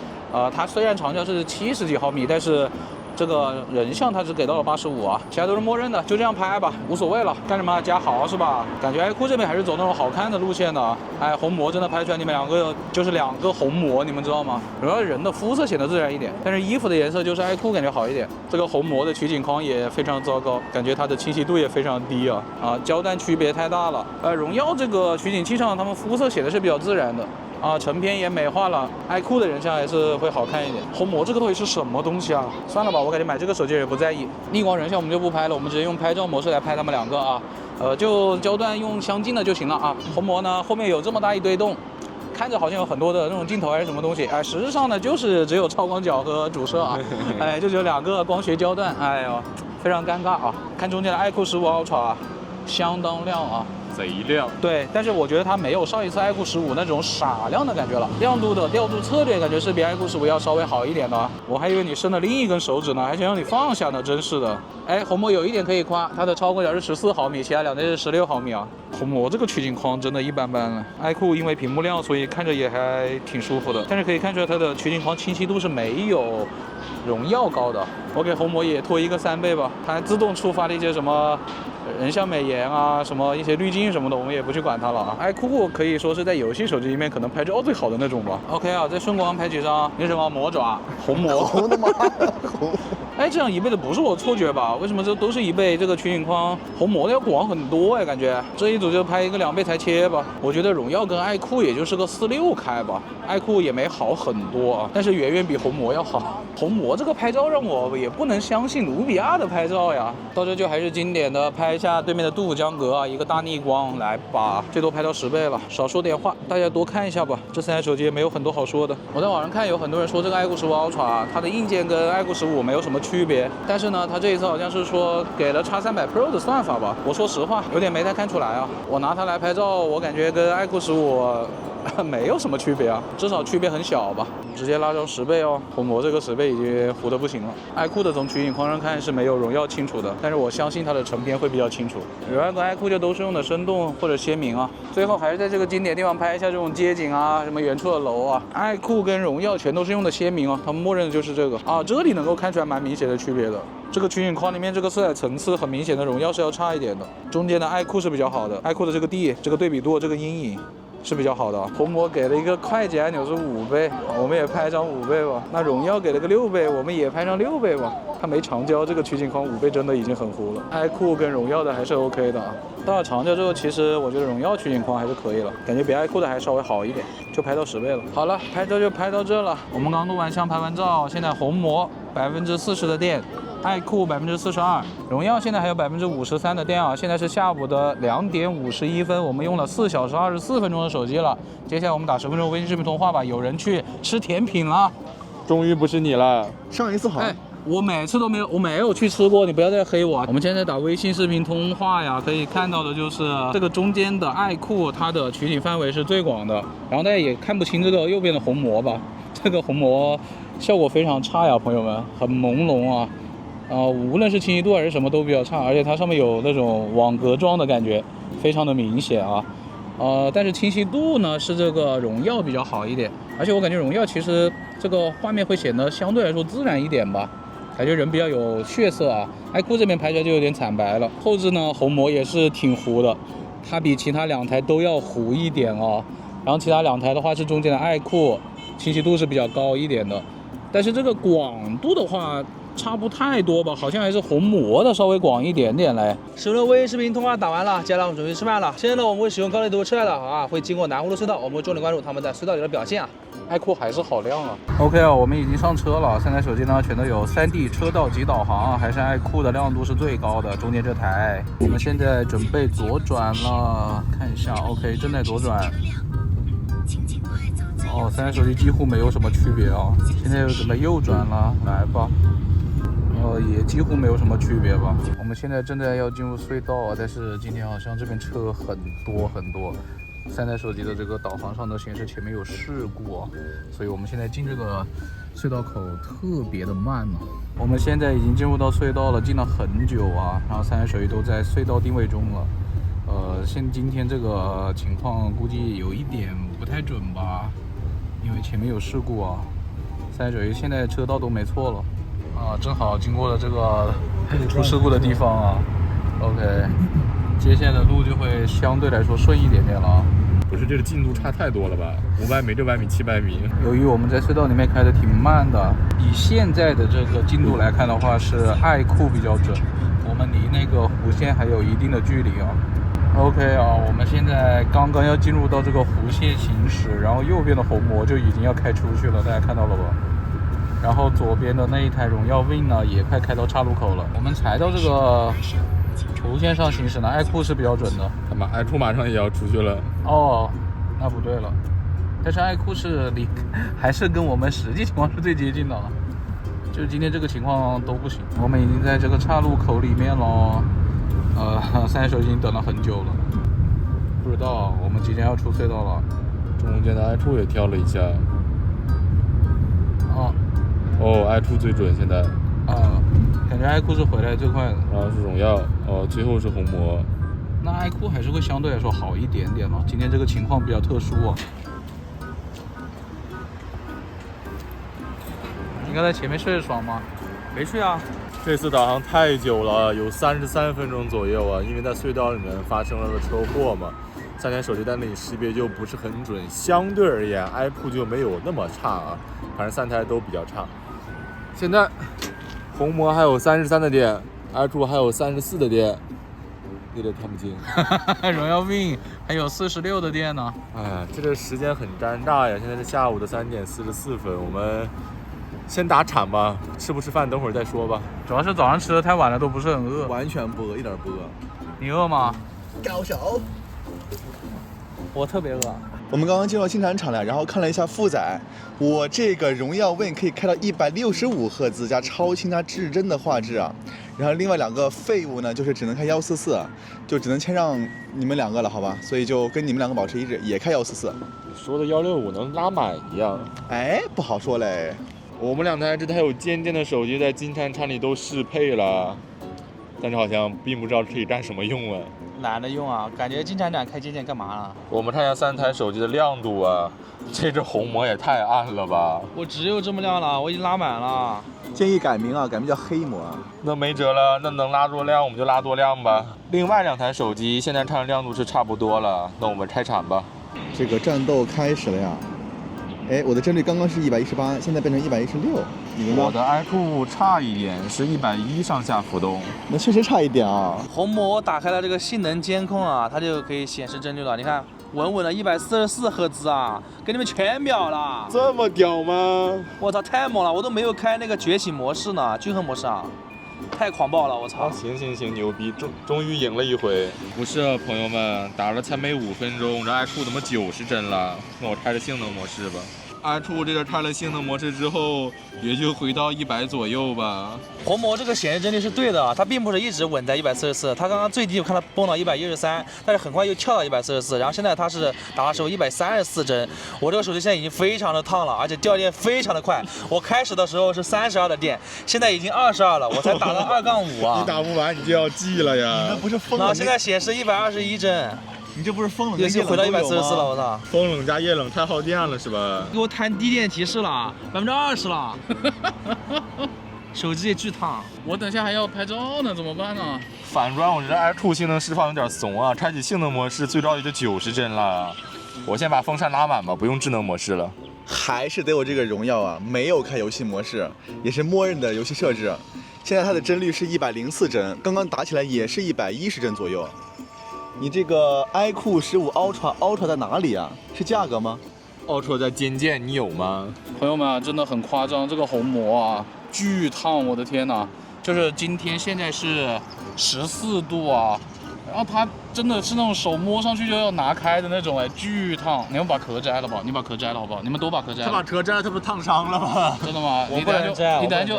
它虽然长焦是70几毫米，但是这个人像它只给到了85啊，其他都是默认的，就这样拍吧，无所谓了。干什么加豪是吧？感觉爱酷这边还是走那种好看的路线的。哎，红魔真的拍出来，你们两个就是2个红魔，你们知道吗？主要人的肤色显得自然一点，但是衣服的颜色就是爱酷感觉好一点。这个红魔的取景框也非常糟糕，感觉它的清晰度也非常低啊，焦段区别太大了。荣耀这个取景器上，他们肤色写的是比较自然的。成片也美化了，爱酷的人像还是会好看一点。红魔这个到底是什么东西啊？算了吧，我感觉买这个手机也不在意。逆光人像我们就不拍了，我们直接用拍照模式来拍他们2个啊。就焦段用相近的就行了啊。红魔呢后面有这么大一堆洞，看着好像有很多的那种镜头还是什么东西，实质上呢就是只有超广角和主摄啊，就只有2个光学焦段，哎呦，非常尴尬啊。看中间的爱酷15 Ultra， 相当亮啊。贼亮，对，但是我觉得它没有上一次爱酷15那种傻亮的感觉了，亮度的调度策略感觉是比爱酷15要稍微好一点的。我还以为你伸了另一根手指呢，还想让你放下呢，真是的。红魔有一点可以夸，它的超广角是14毫米，其他2台是16毫米啊。红魔这个取景框真的一般般了。爱酷因为屏幕亮，所以看着也还挺舒服的，但是可以看出来它的取景框清晰度是没有荣耀高的。我给红魔也拖一个3倍吧，它还自动触发了一些什么人像美颜啊，什么一些滤镜什么的，我们也不去管它了啊。爱酷可以说是在游戏手机里面可能拍照最好的那种吧。OK 啊，在顺光拍几张，那什么魔爪，红魔，红的妈呀，红！这样1倍的不是我错觉吧？为什么这都是1倍？这个取景框红魔的要广很多感觉这一组就拍一个2倍才切吧。我觉得荣耀跟爱酷也就是个4:6开吧，爱酷也没好很多啊，但是远远比红魔要好。红魔这个拍照让我也不能相信努比亚的拍照呀。到这就还是经典的拍一下对面的杜甫江阁啊，一个大逆光来吧，最多拍到10倍了。少说点话，大家多看一下吧。这3台手机也没有很多好说的。我在网上看有很多人说这个爱酷15 Ultra 它的硬件跟爱酷15没有什么区别，但是呢，它这一次好像是说给了X300 Pro 的算法吧。我说实话，有点没太看出来啊。我拿它来拍照，我感觉跟爱酷15没有什么区别啊，至少区别很小吧。直接拉到10倍哦，红魔这个10倍已经糊得不行了。爱酷的从取景框上看是没有荣耀清楚的，但是我相信它的成片会比较清楚。荣耀跟爱酷就都是用的生动或者鲜明啊。最后还是在这个经典地方拍一下这种街景啊，什么远处的楼啊。爱酷跟荣耀全都是用的鲜明啊，他们默认的就是这个啊，这里能够看出来蛮明显的区别的。这个取景框里面这个色彩层次很明显的荣耀是要差一点的，中间的爱酷是比较好的，爱酷的这个地、这个对比度、这个阴影是比较好的。红魔给了一个快捷按钮是5倍，我们也拍张5倍吧。那荣耀给了个6倍，我们也拍张6倍吧。它没长焦，这个取景框5倍真的已经很糊了。爱酷跟荣耀的还是 OK 的啊。到了长焦之后，其实我觉得荣耀取景框还是可以了，感觉比爱酷的还稍微好一点，就拍到10倍了。好了，拍照就拍到这了。我们刚录完像拍完照，现在红魔40%的电。爱酷42%，荣耀现在还有53%的电啊！现在是下午的2点51分，我们用了4小时24分钟的手机了。接下来我们打10分钟微信视频通话吧。有人去吃甜品了，终于不是你了。上一次好像我每次都没有，我没有去吃过，你不要再黑我。我们现在打微信视频通话呀，可以看到的就是这个中间的爱酷，它的取景范围是最广的。然后大家也看不清这个右边的红魔吧，这个红魔效果非常差呀，朋友们，很朦胧啊。无论是清晰度还是什么都比较差，而且它上面有那种网格状的感觉，非常的明显啊。但是清晰度呢是这个荣耀比较好一点，而且我感觉荣耀其实这个画面会显得相对来说自然一点吧，感觉人比较有血色啊。爱酷这边拍出来就有点惨白了。后置呢红魔也是挺糊的，它比其他2台都要糊一点哦。然后其他2台的话是中间的爱酷，清晰度是比较高一点的，但是这个广度的话差不太多吧，好像还是红魔的稍微广一点点嘞。使用的微视频通话打完了，接下来我们准备吃饭了。现在呢，我们会使用高力图车的啊，会经过南葫芦隧道，我们会重点关注他们在隧道里的表现啊。爱酷还是好亮啊。OK 啊，我们已经上车了。3台手机呢全都有3D 车道级导航，还是爱酷的亮度是最高的。中间这台，我们现在准备左转了，看一下 ，OK， 正在左转。哦，3台手机几乎没有什么区别啊。现在又准备右转了，来吧。也几乎没有什么区别吧。我们现在正在要进入隧道啊，但是今天好像这边车很多。3台手机的这个导航上都显示前面有事故啊，所以我们现在进这个隧道口特别的慢呢。我们现在已经进入到隧道了，进了很久啊，然后3台手机都在隧道定位中了。今天这个情况估计有一点不太准吧，因为前面有事故啊。3台手机现在车道都没错了啊，正好经过了这个出事故的地方啊。OK， 接下来的路就会相对来说顺一点点了啊。不是这个进度差太多了吧？500米、600米、700米。由于我们在隧道里面开的挺慢的，以现在的这个进度来看的话，是爱酷比较准，我们离那个弧线还有一定的距离啊。OK 啊，我们现在刚刚要进入到这个弧线行驶，然后右边的红魔就已经要开出去了，大家看到了吧？然后左边的那一台荣耀 Win 呢，也快开到岔路口了。我们才到这个弧线上行驶呢，爱酷是比较准的。爱酷马上也要出去了。哦，那不对了。但是爱酷是还是跟我们实际情况是最接近的了。就是今天这个情况都不行。我们已经在这个岔路口里面了。3台手机已经等了很久了。不知道，我们即将要出隧道了。中间的爱酷也跳了一下。爱酷最准现在。感觉爱酷是回来最快的。然后是荣耀，最后是红魔。那爱酷还是会相对来说好一点点了。今天这个情况比较特殊啊。你刚才前面睡得爽吗？没睡啊。这次导航太久了，有33分钟左右啊，因为在隧道里面发生了个车祸嘛。3台手机在那里识别就不是很准，相对而言，爱酷就没有那么差啊，反正3台都比较差。现在红魔还有33的电，爱酷还有34的电，有点看不清。荣耀 Win 还有46的电呢。这个时间很尴尬呀！现在是下午的3点44分，我们先打铲吧，吃不吃饭等会儿再说吧。主要是早上吃的太晚了，都不是很饿。完全不饿，一点不饿。你饿吗？高手。我特别饿。我们刚刚进入新产厂了，然后看了一下负载，我这个荣耀 Win 可以开到165赫兹加超清加至真的画质啊。然后另外2个废物呢，就是只能开144，就只能谦让你们2个了，好吧？所以就跟你们2个保持一致，也开144。说的165能拉满一样，不好说嘞。我们2台这台有尖尖的手机在金山厂里都适配了，但是好像并不知道可以干什么用了。懒得用啊，感觉金铲铲开尖键干嘛了？我们看一下3台手机的亮度啊，这只红魔也太暗了吧！我只有这么亮了，我已经拉满了。建议改名啊，改名叫黑魔。那没辙了，那能拉多亮我们就拉多亮吧。另外2台手机现在看亮度是差不多了，那我们开铲吧。这个战斗开始了呀！我的帧率刚刚是118，现在变成116，你们呢？我的爱酷差一点，是110上下浮动。那确实差一点啊。红魔打开了这个性能监控啊，它就可以显示帧率了。你看，稳稳的144赫兹啊，给你们全秒了。这么屌吗？我操，太猛了！我都没有开那个觉醒模式呢，均衡模式啊，太狂暴了！我操！行，牛逼，终于赢了一回。不是，朋友们，打了才没5分钟，这爱酷怎么90帧了？那我开着性能模式吧。爱酷这个开了性能模式之后，也就回到100左右吧。红魔这个显示帧率是对的，它并不是一直稳在144，它刚刚最低我看它崩到113，但是很快又跳到144，然后现在它是打的时候134帧。我这个手机现在已经非常的烫了，而且掉电非常的快。我开始的时候是32的电，现在已经22了，我才打到2-5啊。你打不完你就要记了呀。你那不是疯了？那现在显示121帧。你这不是风冷又回到144了，我操！风冷加液冷太耗电了是吧？给我弹低电提示了，20%了。手机也巨烫。我等下还要拍照呢，怎么办呢？反转，我觉得 iQOO 性能释放有点怂啊，开启性能模式最高也就90帧了。我先把风扇拉满吧，不用智能模式了。还是得有这个荣耀啊，没有开游戏模式，也是默认的游戏设置。现在它的帧率是104帧，刚刚打起来也是110帧左右。你这个 iQOO 15 Ultra 在哪里啊？是价格吗？ Ultra 在尖剑，你有吗？朋友们啊，真的很夸张，这个虹膜啊，巨烫，我的天哪！就是今天现在是14度啊，然后它真的是那种手摸上去就要拿开的那种，哎，巨烫！你们把壳摘了吧，你把壳摘了好不好？你们都把壳摘了。他把壳摘了，他不是烫伤了吗？真的吗？我不能摘，你等下就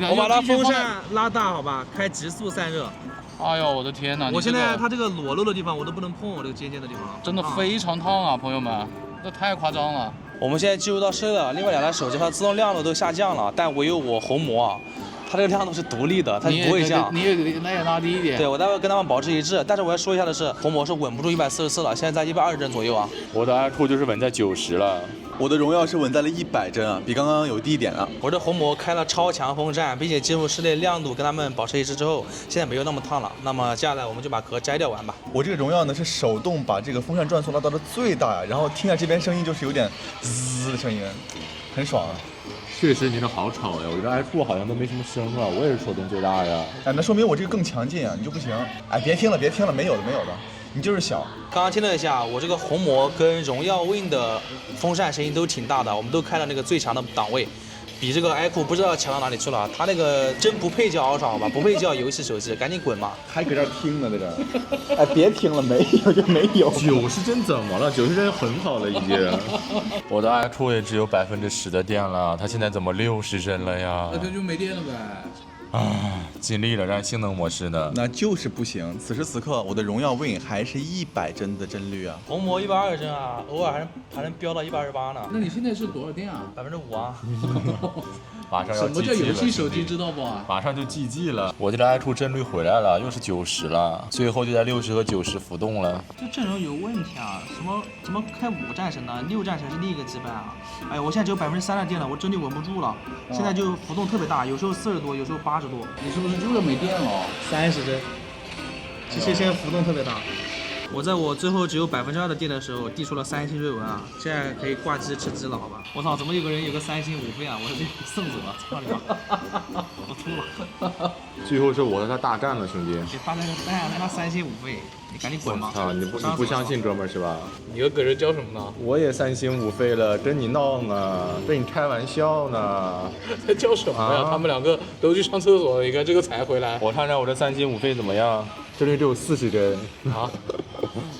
我把它风扇拉大，好吧，开极速散热。哎呦，我的天哪！我现在它这个裸露的地方我都不能碰，我这个尖尖的地方真的非常烫啊，朋友们，这太夸张了。我们现在进入到深了，另外两台手机它自动亮度都下降了，但唯有我虹膜啊，它这个亮度是独立的，它不会降。你也拉低一点。对，我待会跟他们保持一致。但是我要说一下的是，虹膜是稳不住144了，现在在120帧左右啊。我的 iQOO 就是稳在90了。我的荣耀是稳在了100帧啊，比刚刚有低一点了。我这虹膜开了超强风扇，并且进入室内亮度跟他们保持一致之后，现在没有那么烫了。那么接下来我们就把壳摘掉玩吧。我这个荣耀呢是手动把这个风扇转速拉到了最大呀，然后听下这边声音就是有点滋的声音，很爽啊。确实，你这好吵呀！我这 iQOO 好像都没什么声了，我也是手动最大呀。哎，那说明我这个更强劲啊，你就不行。哎，别听了，没有的，你就是小。刚刚听了一下，我这个虹膜跟荣耀 Win 的风扇声音都挺大的，我们都开了那个最强的档位，比这个 iQOO 不知道强到哪里去了。它那个真不配叫 Ultra 好吧，不配叫游戏手机，赶紧滚吧！还搁这儿听呢，在这儿。哎，别听了，没有就没有。90帧怎么了？90帧很好了已经。我的 iQOO 也只有10%的电了，它现在怎么60帧了呀？那就没电了呗。啊，尽力了，让性能模式呢？那就是不行。此时此刻，我的荣耀 Win 还是100帧的帧率啊。虹膜120帧啊，偶尔还能飙到128呢。那你现在是多少电啊5%啊。马上要什么叫 GG 了游戏手机兄弟知道不？马上就 GG 了，我这台 iQOO 帧率回来了，又是90了，最后就在60和90浮动了。这阵容有问题啊！怎么开5战神呢？6战神是另一个级别啊！哎，我现在只有3%的电了，我帧率稳不住了，现在就浮动特别大，有时候40多，有时候80多。你是不是就是没电了？30帧，现在浮动特别大。我在我最后只有2%的电的时候，递出了3星瑞文啊，现在可以挂机吃鸡了，好吧？我操，怎么有个人有个3星5费啊？我是被送走了，操你妈！我吐了。最后是我和他大战了，兄弟。这大战他妈3星5费，你赶紧滚吧！啊，你不相信哥们儿是吧？你和葛人叫什么呢？我也3星5费了，跟你闹呢，跟你开玩笑呢。在叫什么呀？他们两个都去上厕所，你看这个才回来。我看看我这3星5费怎么样？帧率只有40帧啊，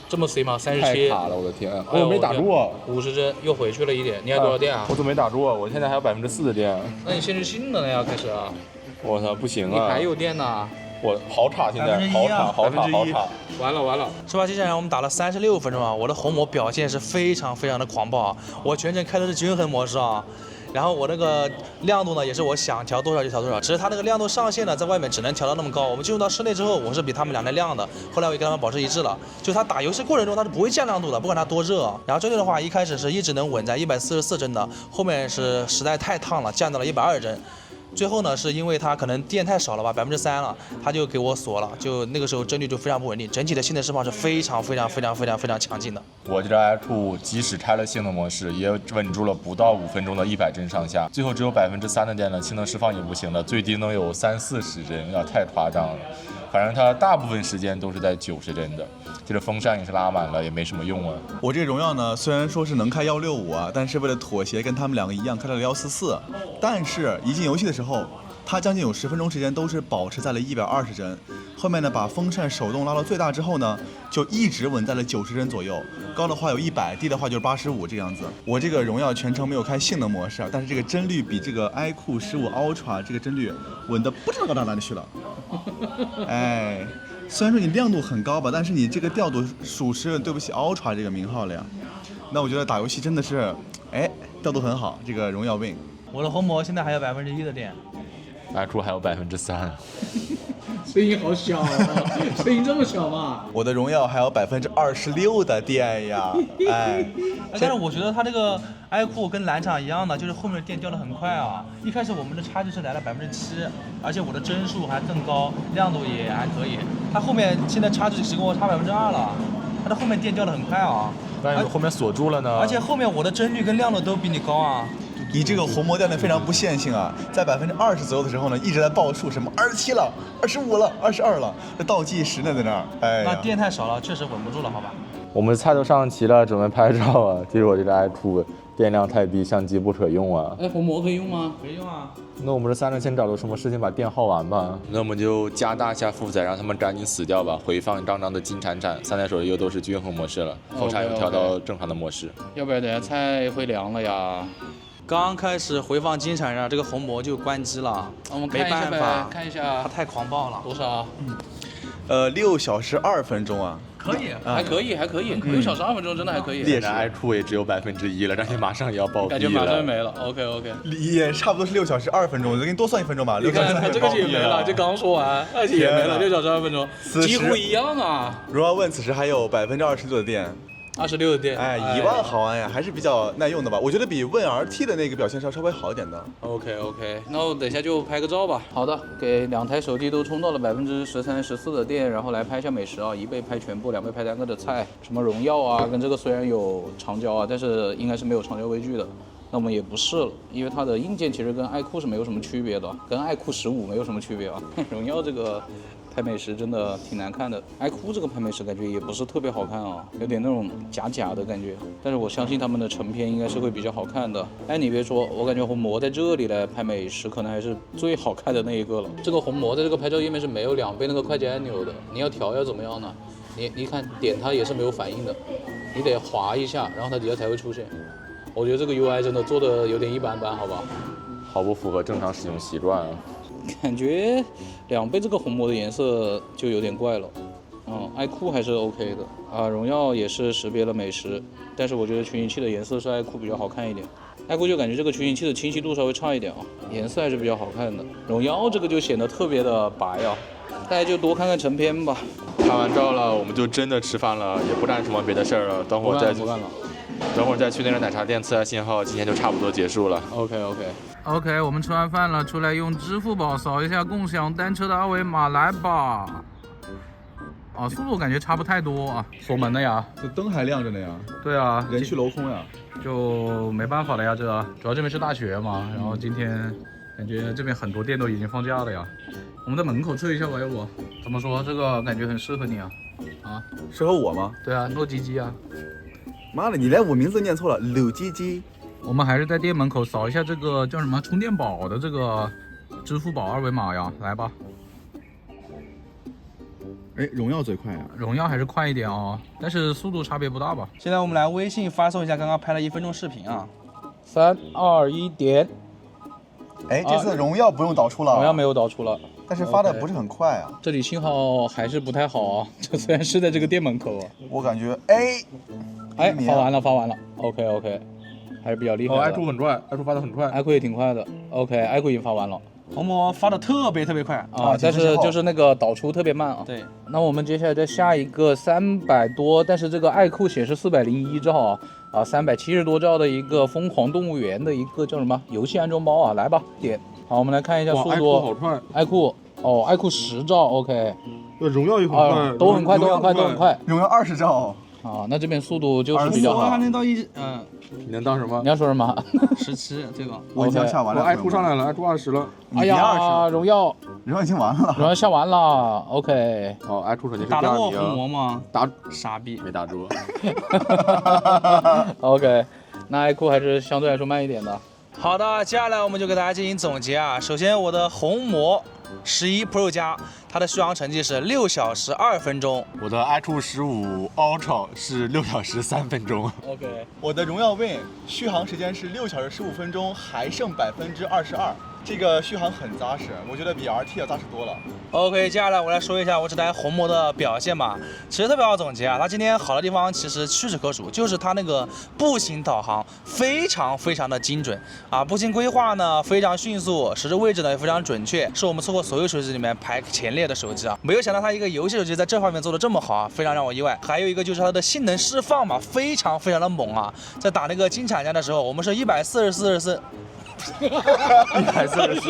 这么 C 吗？37，太卡了，我的天！我没打住，50帧又回去了一点。你还多少电啊？我怎么没打住？我现在还有4%的电。那你限制性能要开始啊？我操，不行啊！你还有电呢？我好卡，现在好卡！完了！是吧？接下来我们打了36分钟啊，我的虹膜表现是非常的狂暴啊，我全程开的是均衡模式啊。然后我那个亮度呢，也是我想调多少就调多少，只是它那个亮度上限呢，在外面只能调到那么高。我们进入到室内之后，我是比他们两台亮的，后来我也跟他们保持一致了。就它打游戏过程中，它是不会降亮度的，不管它多热。然后这里的话，一开始是一直能稳在144帧的，后面是实在太烫了，降到了120帧。最后呢，是因为它可能电太少了吧，3%了，它就给我锁了，就那个时候帧率就非常不稳定，整体的性能释放是非常强劲的。我这台 iQOO 即使开了性能模式，也稳住了不到5分钟的100帧上下，最后只有3%的电了，性能释放也不行了，最低能有30-40帧，有点太夸张了。反正它大部分时间都是在90帧的，这个风扇也是拉满了，也没什么用啊。我这个荣耀呢，虽然说是能开165啊，但是为了妥协，跟他们两个一样开了144，但是一进游戏的时候，它将近有10分钟时间都是保持在了120帧，后面呢把风扇手动拉到最大之后呢，就一直稳在了90帧左右，高的话有100，低的话就是85这样子。我这个荣耀全程没有开性能模式啊，但是这个帧率比这个 iQOO 15 Ultra 这个帧率稳的不知道到哪里去了。哎，虽然说你亮度很高吧，但是你这个调度属实对不起 Ultra 这个名号了呀。那我觉得打游戏真的是，哎，调度很好，这个荣耀 Win。我的虹膜现在还有1%的电。iQOO 还有3%。声音好小啊，声音这么小吗？我的荣耀还有26%的电呀，哎，但是我觉得它这个iQOO跟蓝厂一样的，就是后面的电掉的很快啊。一开始我们的差距是来了7%，而且我的帧数还更高，亮度也还可以。它后面现在差距只跟我差2%了，它的后面电掉的很快啊。但是后面锁住了呢。而且后面我的帧率跟亮度都比你高啊。你这个红魔掉的非常不线性啊，在20%左右的时候呢，一直在报数，什么27了、25了、22了，这倒计时呢在那儿。哎呀，那电太少了，确实稳不住了，好吧？我们菜都上齐了，准备拍照啊。其实我这个iQOO电量太低，相机不可用啊。哎，红魔可以用吗？可以用啊。那我们这3人先找个什么事情把电耗完吧。那我们就加大一下负载，让他们赶紧死掉吧。回放刚刚的金铲铲，3台手机又都是均衡模式了，后叉又调到正常的模式。要不然等下菜会凉了呀。刚开始回放金铲上，这个红魔就关机了，我们没办法，看一下它太狂暴了。多少？ 6小时2分钟啊，可以，还可以，6小时2分钟真的还可以。现在iQOO也只有1%了，感觉马上也要爆感毙了。觉马上就没了。OK。也差不多是6小时2分钟，我就给你多算1分钟吧。6小时3分钟这个也没了，就刚说完，而且也没了，6小时2分钟，此时几乎一样啊。荣耀问此时还有26%的电， 26的电，哎，1万毫安呀，还是比较耐用的吧？我觉得比问 RT 的那个表现稍微好一点的。OK，那我等一下就拍个照吧。好的，给2台手机都充到了13、14的电，然后来拍一下美食啊，一倍拍全部，2倍拍单个的菜，什么荣耀啊，跟这个虽然有长焦啊，但是应该是没有长焦微距的。那我们也不试了，因为它的硬件其实跟iQOO是没有什么区别的，跟iQOO 15没有什么区别啊。荣耀这个拍美食真的挺难看的，iQOO 这个拍美食感觉也不是特别好看啊，有点那种假的感觉。但是我相信他们的成片应该是会比较好看的。哎，你别说，我感觉红魔在这里来拍美食可能还是最好看的那一个了。这个红魔在这个拍照页面是没有2倍那个快捷按钮的，你要调要怎么样呢？你看点它也是没有反应的，你得滑一下，然后它底下才会出现。我觉得这个 UI 真的做的有点一般般，好吧？好不符合正常使用习惯啊。感觉2倍这个红魔的颜色就有点怪了。iQOO 还是 OK 的啊，荣耀也是识别了美食，但是我觉得取景器的颜色是iQOO比较好看一点。iQOO 就感觉这个取景器的清晰度稍微差一点啊，颜色还是比较好看的。荣耀这个就显得特别的白啊，大家就多看看成片吧。拍完照了，我们就真的吃饭了，也不干什么别的事儿了。等会儿再去那个奶茶店测下信号，今天就差不多结束了。OK， 我们吃完饭了，出来用支付宝扫一下共享单车的二维码，来吧。啊，速度感觉差不太多啊。锁门了呀？这灯还亮着呢呀，对啊，人去楼空呀。就没办法了呀，主要这边是大学嘛，然后今天感觉这边很多店都已经放假了呀。我们在门口测一下吧，要不？怎么说？这个感觉很适合你啊。啊，适合我吗？对啊，糯叽叽啊。妈的，你连我名字念错了，柳唧唧。我们还是在店门口扫一下这个叫什么充电宝的这个支付宝二维码呀，来吧。哎，荣耀最快呀，荣耀还是快一点哦，但是速度差别不大吧。现在我们来微信发送一下刚刚拍了1分钟视频啊。3、2、1点。哎，这次荣耀不用导出了，荣耀没有导出了，但是发的不是很快啊。这里信号还是不太好啊，这虽然是在这个店门口啊。我感觉，哎，发完了 ，OK， 还是比较厉害的。iQOO 很快，iQOO发的很快，iQOO 也挺快的 ，OK，iQOO 已经发完了。红魔发的特别快啊，但是就是那个导出特别慢啊。对，那我们接下来再下一个300多，但是这个iQOO显示401兆啊，370多兆的一个疯狂动物园的一个叫什么游戏安装包啊，来吧，点。好，我们来看一下速度。iQOO 好快。iQOO 10兆 OK。荣耀也很快，都很快。荣耀20兆。啊，那这边速度就是比较好。还能到你能当什么？你要说什么？17这个。我已经下完了。iQOO 上来了，iQOO 20了。哎呀，荣耀已经完了。荣耀下完了 OK。iQOO 肯定是打得过红魔吗？打傻逼，没打住。OK， 那iQOO 还是相对来说慢一点的。好的，接下来我们就给大家进行总结啊。首先，我的红魔11 Pro 加，它的续航成绩是6小时2分钟。我的 iQOO 15 Ultra 是6小时3分钟。OK， 我的荣耀 Win 续航时间是6小时15分钟，还剩22%。这个续航很扎实，我觉得比 RT 要扎实多了。OK， 接下来我来说一下我这台红魔的表现吧。其实特别好总结啊，它今天好的地方其实屈指可数，就是它那个步行导航非常的精准啊，步行规划呢非常迅速，实时位置呢也非常准确，是我们测过所有手机里面排前列的手机啊。没有想到它一个游戏手机在这方面做的这么好啊，非常让我意外。还有一个就是它的性能释放嘛，非常的猛啊，在打那个金铲战的时候，我们是144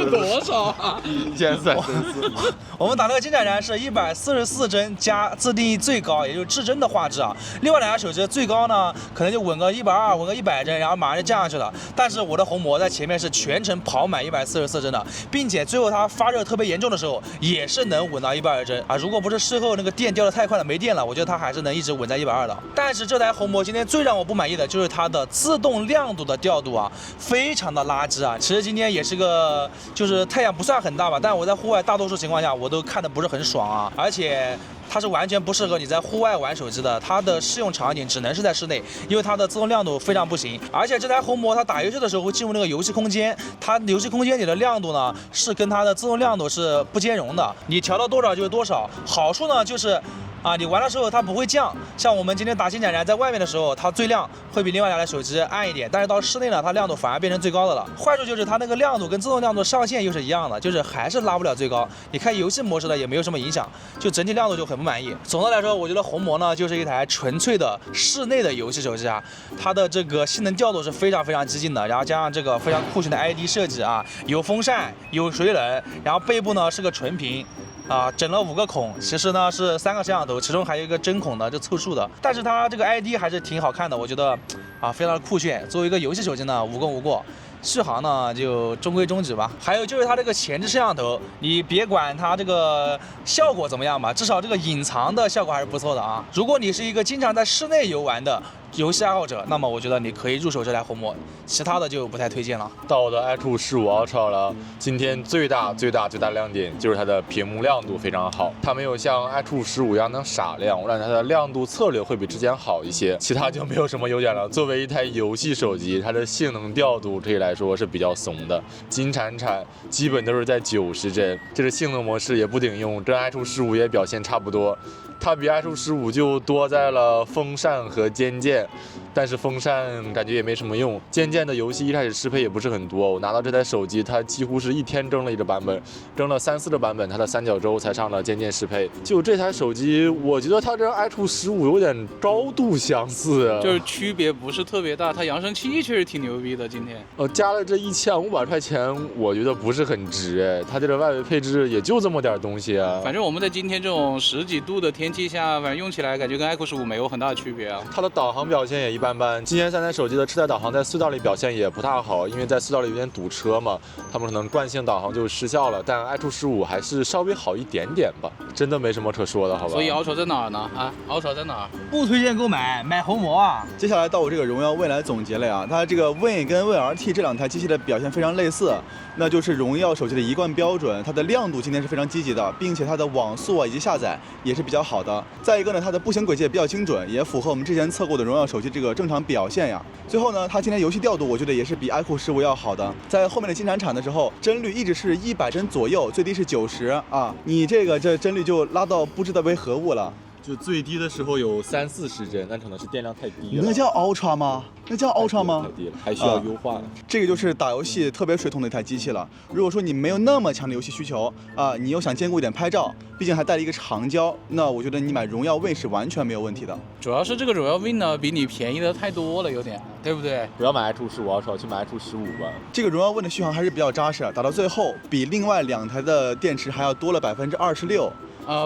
多少啊1444，我们打那个金铲战是144帧加自定义最高，也就是至臻的画质啊。另外两台手机最高呢，可能就稳个120，稳个100帧，然后马上就降下去了。但是我的红魔在前面是全程跑满144帧的，并且最后它发热特别严重的时候，也是能稳到120帧啊。如果不是事后那个电掉的太快了没电了，我觉得它还是能一直稳在120的。但是这台红魔今天最让我不满意的就是它的自动亮度的调度啊，非常的垃圾啊。其实今天也是个，就是太阳不算很大吧，但我在户外大多数情况下我都看的不是很爽啊，而且它是完全不适合你在户外玩手机的，它的适用场景只能是在室内，因为它的自动亮度非常不行。而且这台红魔它打游戏的时候会进入那个游戏空间，它游戏空间里的亮度呢是跟它的自动亮度是不兼容的，你调到多少就是多少。好处呢就是啊，你玩的时候它不会降，像我们今天打金铲战在外面的时候，它最亮会比另外两台手机暗一点，但是到室内呢，它亮度反而变成最高的了。坏处就是它那个亮度跟自动亮度上限又是一样的，就是还是拉不了最高。你开游戏模式的也没有什么影响，就整体亮度就很不满意。总的来说，我觉得红魔呢就是一台纯粹的室内的游戏手机啊，它的这个性能调度是非常激进的，然后加上这个非常酷炫的 ID 设计啊，有风扇，有水冷，然后背部呢是个纯屏。啊，整了5个孔，其实呢是3个摄像头，其中还有一个针孔的，就凑数的。但是它这个 ID 还是挺好看的，我觉得啊非常的酷炫。作为一个游戏手机呢，无功无过。续航呢就中规中矩吧。还有就是它这个前置摄像头，你别管它这个效果怎么样吧，至少这个隐藏的效果还是不错的啊。如果你是一个经常在室内游玩的游戏爱好者，那么我觉得你可以入手这台红魔，其他的就不太推荐了。到我的 iQOO 15 Ultra 了，今天最大的亮点就是它的屏幕亮度非常好，它没有像 iQOO 15一样能傻亮，我感觉它的亮度策略会比之前好一些，其他就没有什么优点了。作为一台游戏手机，它的性能调度可以来说是比较怂的，金铲铲基本都是在90帧，这个性能模式也不顶用，跟 iQOO 15也表现差不多。它比 iQOO 15就多在了风扇和肩键，但是风扇感觉也没什么用。渐渐的游戏一开始适配也不是很多，我拿到这台手机，它几乎是一天更了一个版本，更了3、4个版本，它的三角洲才上了渐渐适配。就这台手机，我觉得它跟 iQOO 15有点高度相似啊，就是区别不是特别大。它扬声器确实挺牛逼的，今天。加了这1500块钱，我觉得不是很值哎。它这个外围配置也就这么点东西啊。反正我们在今天这种10几度的天气下，反正用起来感觉跟 iQOO 15没有很大的区别啊。它的导航表现也一般般。今年3台手机的车载导航在隧道里表现也不大好，因为在隧道里有点堵车嘛，他们可能惯性导航就失效了。但 iQOO 15还是稍微好一点点吧，真的没什么可说的，好吧？所以 Ultra 在哪儿呢？啊 ，Ultra 在哪儿？不推荐购买，买红魔啊！接下来到我这个荣耀 Win 来总结了呀，它这个 Win 跟 Win RT 这两台机器的表现非常类似，那就是荣耀手机的一贯标准，它的亮度今天是非常积极的，并且它的网速啊以及下载也是比较好的。再一个呢，它的步行轨迹也比较精准，也符合我们之前测过的荣耀手机这个正常表现呀。最后呢，它今天游戏调度我觉得也是比 iQOO 15要好的，在后面的金铲铲的时候，帧率一直是100帧左右，最低是90啊，你这帧率就拉到不知道为何物了。就最低的时候有30、40帧，那可能是电量太低了。那叫 Ultra 吗？那叫 Ultra 吗？太低了，还需要优化。这个就是打游戏特别水桶的一台机器了。如果说你没有那么强的游戏需求啊，你又想兼顾一点拍照，毕竟还带了一个长焦，那我觉得你买荣耀 Win 是完全没有问题的。主要是这个荣耀 Win 呢，比你便宜的太多了，有点，对不对？不要买 iQOO 15 Ultra，去买iQOO 15吧。这个荣耀 Win 的续航还是比较扎实，打到最后比另外2台的电池还要多了26%。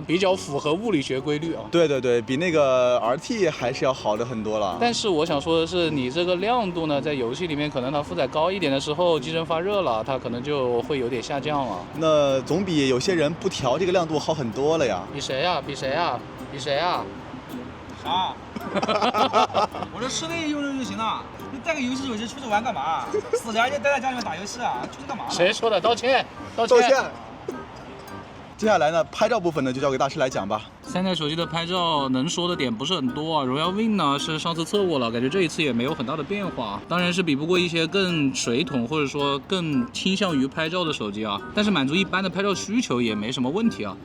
比较符合物理学规律啊。对对对，比那个 RT 还是要好的很多了。但是我想说的是，你这个亮度呢，在游戏里面可能它负载高一点的时候，机身发热了，它可能就会有点下降了。那总比有些人不调这个亮度好很多了呀。比谁呀？比谁呀？比谁呀？啥？我这室内用就行了。你带个游戏手机出去玩干嘛？死宅就待在家里面打游戏啊？出去干嘛？谁说的？道歉！道歉！道歉。接下来呢，拍照部分呢就交给大师来讲吧。三代手机的拍照能说的点不是很多啊。荣耀 Win 呢是上次测过了，感觉这一次也没有很大的变化，当然是比不过一些更水桶或者说更倾向于拍照的手机啊，但是满足一般的拍照需求也没什么问题啊。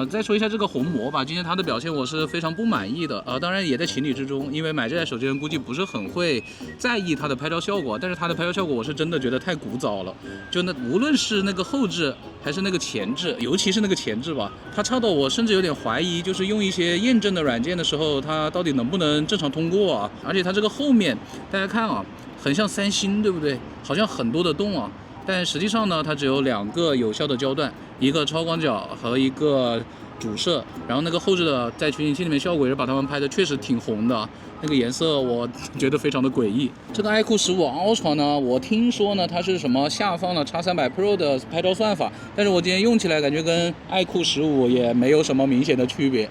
再说一下这个红魔吧，今天它的表现我是非常不满意的当然也在情理之中，因为买这台手机人估计不是很会在意它的拍照效果，但是它的拍照效果我是真的觉得太古早了，就那无论是那个后置还是那个前置，尤其是那个前置吧，它差到我甚至有点怀疑，就是用一些验证的软件的时候，它到底能不能正常通过啊？而且它这个后面大家看啊，很像三星，对不对？好像很多的洞啊。但实际上呢，它只有2个有效的焦段，一个超广角和一个主摄，然后那个后置的在取景器里面效果也是把它们拍的确实挺红的，那个颜色我觉得非常的诡异。这个 iQOO 15 Ultra 呢，我听说呢它是什么下放了 X300 Pro 的拍照算法，但是我今天用起来感觉跟 iQOO 15也没有什么明显的区别。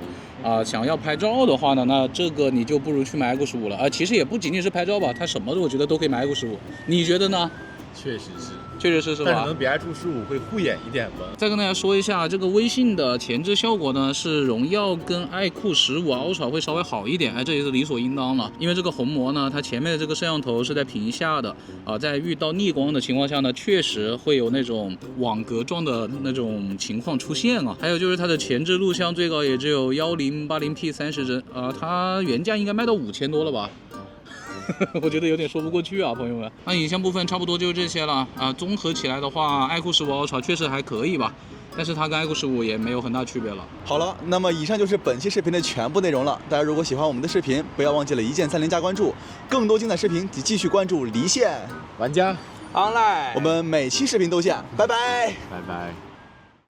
想要拍照的话呢，那这个你就不如去买 iQOO 15了其实也不仅仅是拍照吧，它什么我觉得都可以买 iQOO 15，你觉得呢？确实是。确实是吧？但可能比 iQOO 15会护眼一点吧。再跟大家说一下，这个微信的前置效果呢，是荣耀跟 iQOO 15 Ultra 会稍微好一点，这也是理所应当了。因为这个红魔呢，它前面的这个摄像头是在屏下的在遇到逆光的情况下呢，确实会有那种网格状的那种情况出现还有就是它的前置录像最高也只有 1080p 30帧它原价应该卖到5000多了吧？我觉得有点说不过去朋友们。那影像部分差不多就是这些了综合起来的话，iQOO 15 Ultra 确实还可以吧，但是它跟 iQOO 15也没有很大区别了。好了，那么以上就是本期视频的全部内容了。大家如果喜欢我们的视频，不要忘记了一键30加关注，更多精彩视频请继续关注离线玩家 online。我们每期视频都见，拜拜，拜拜。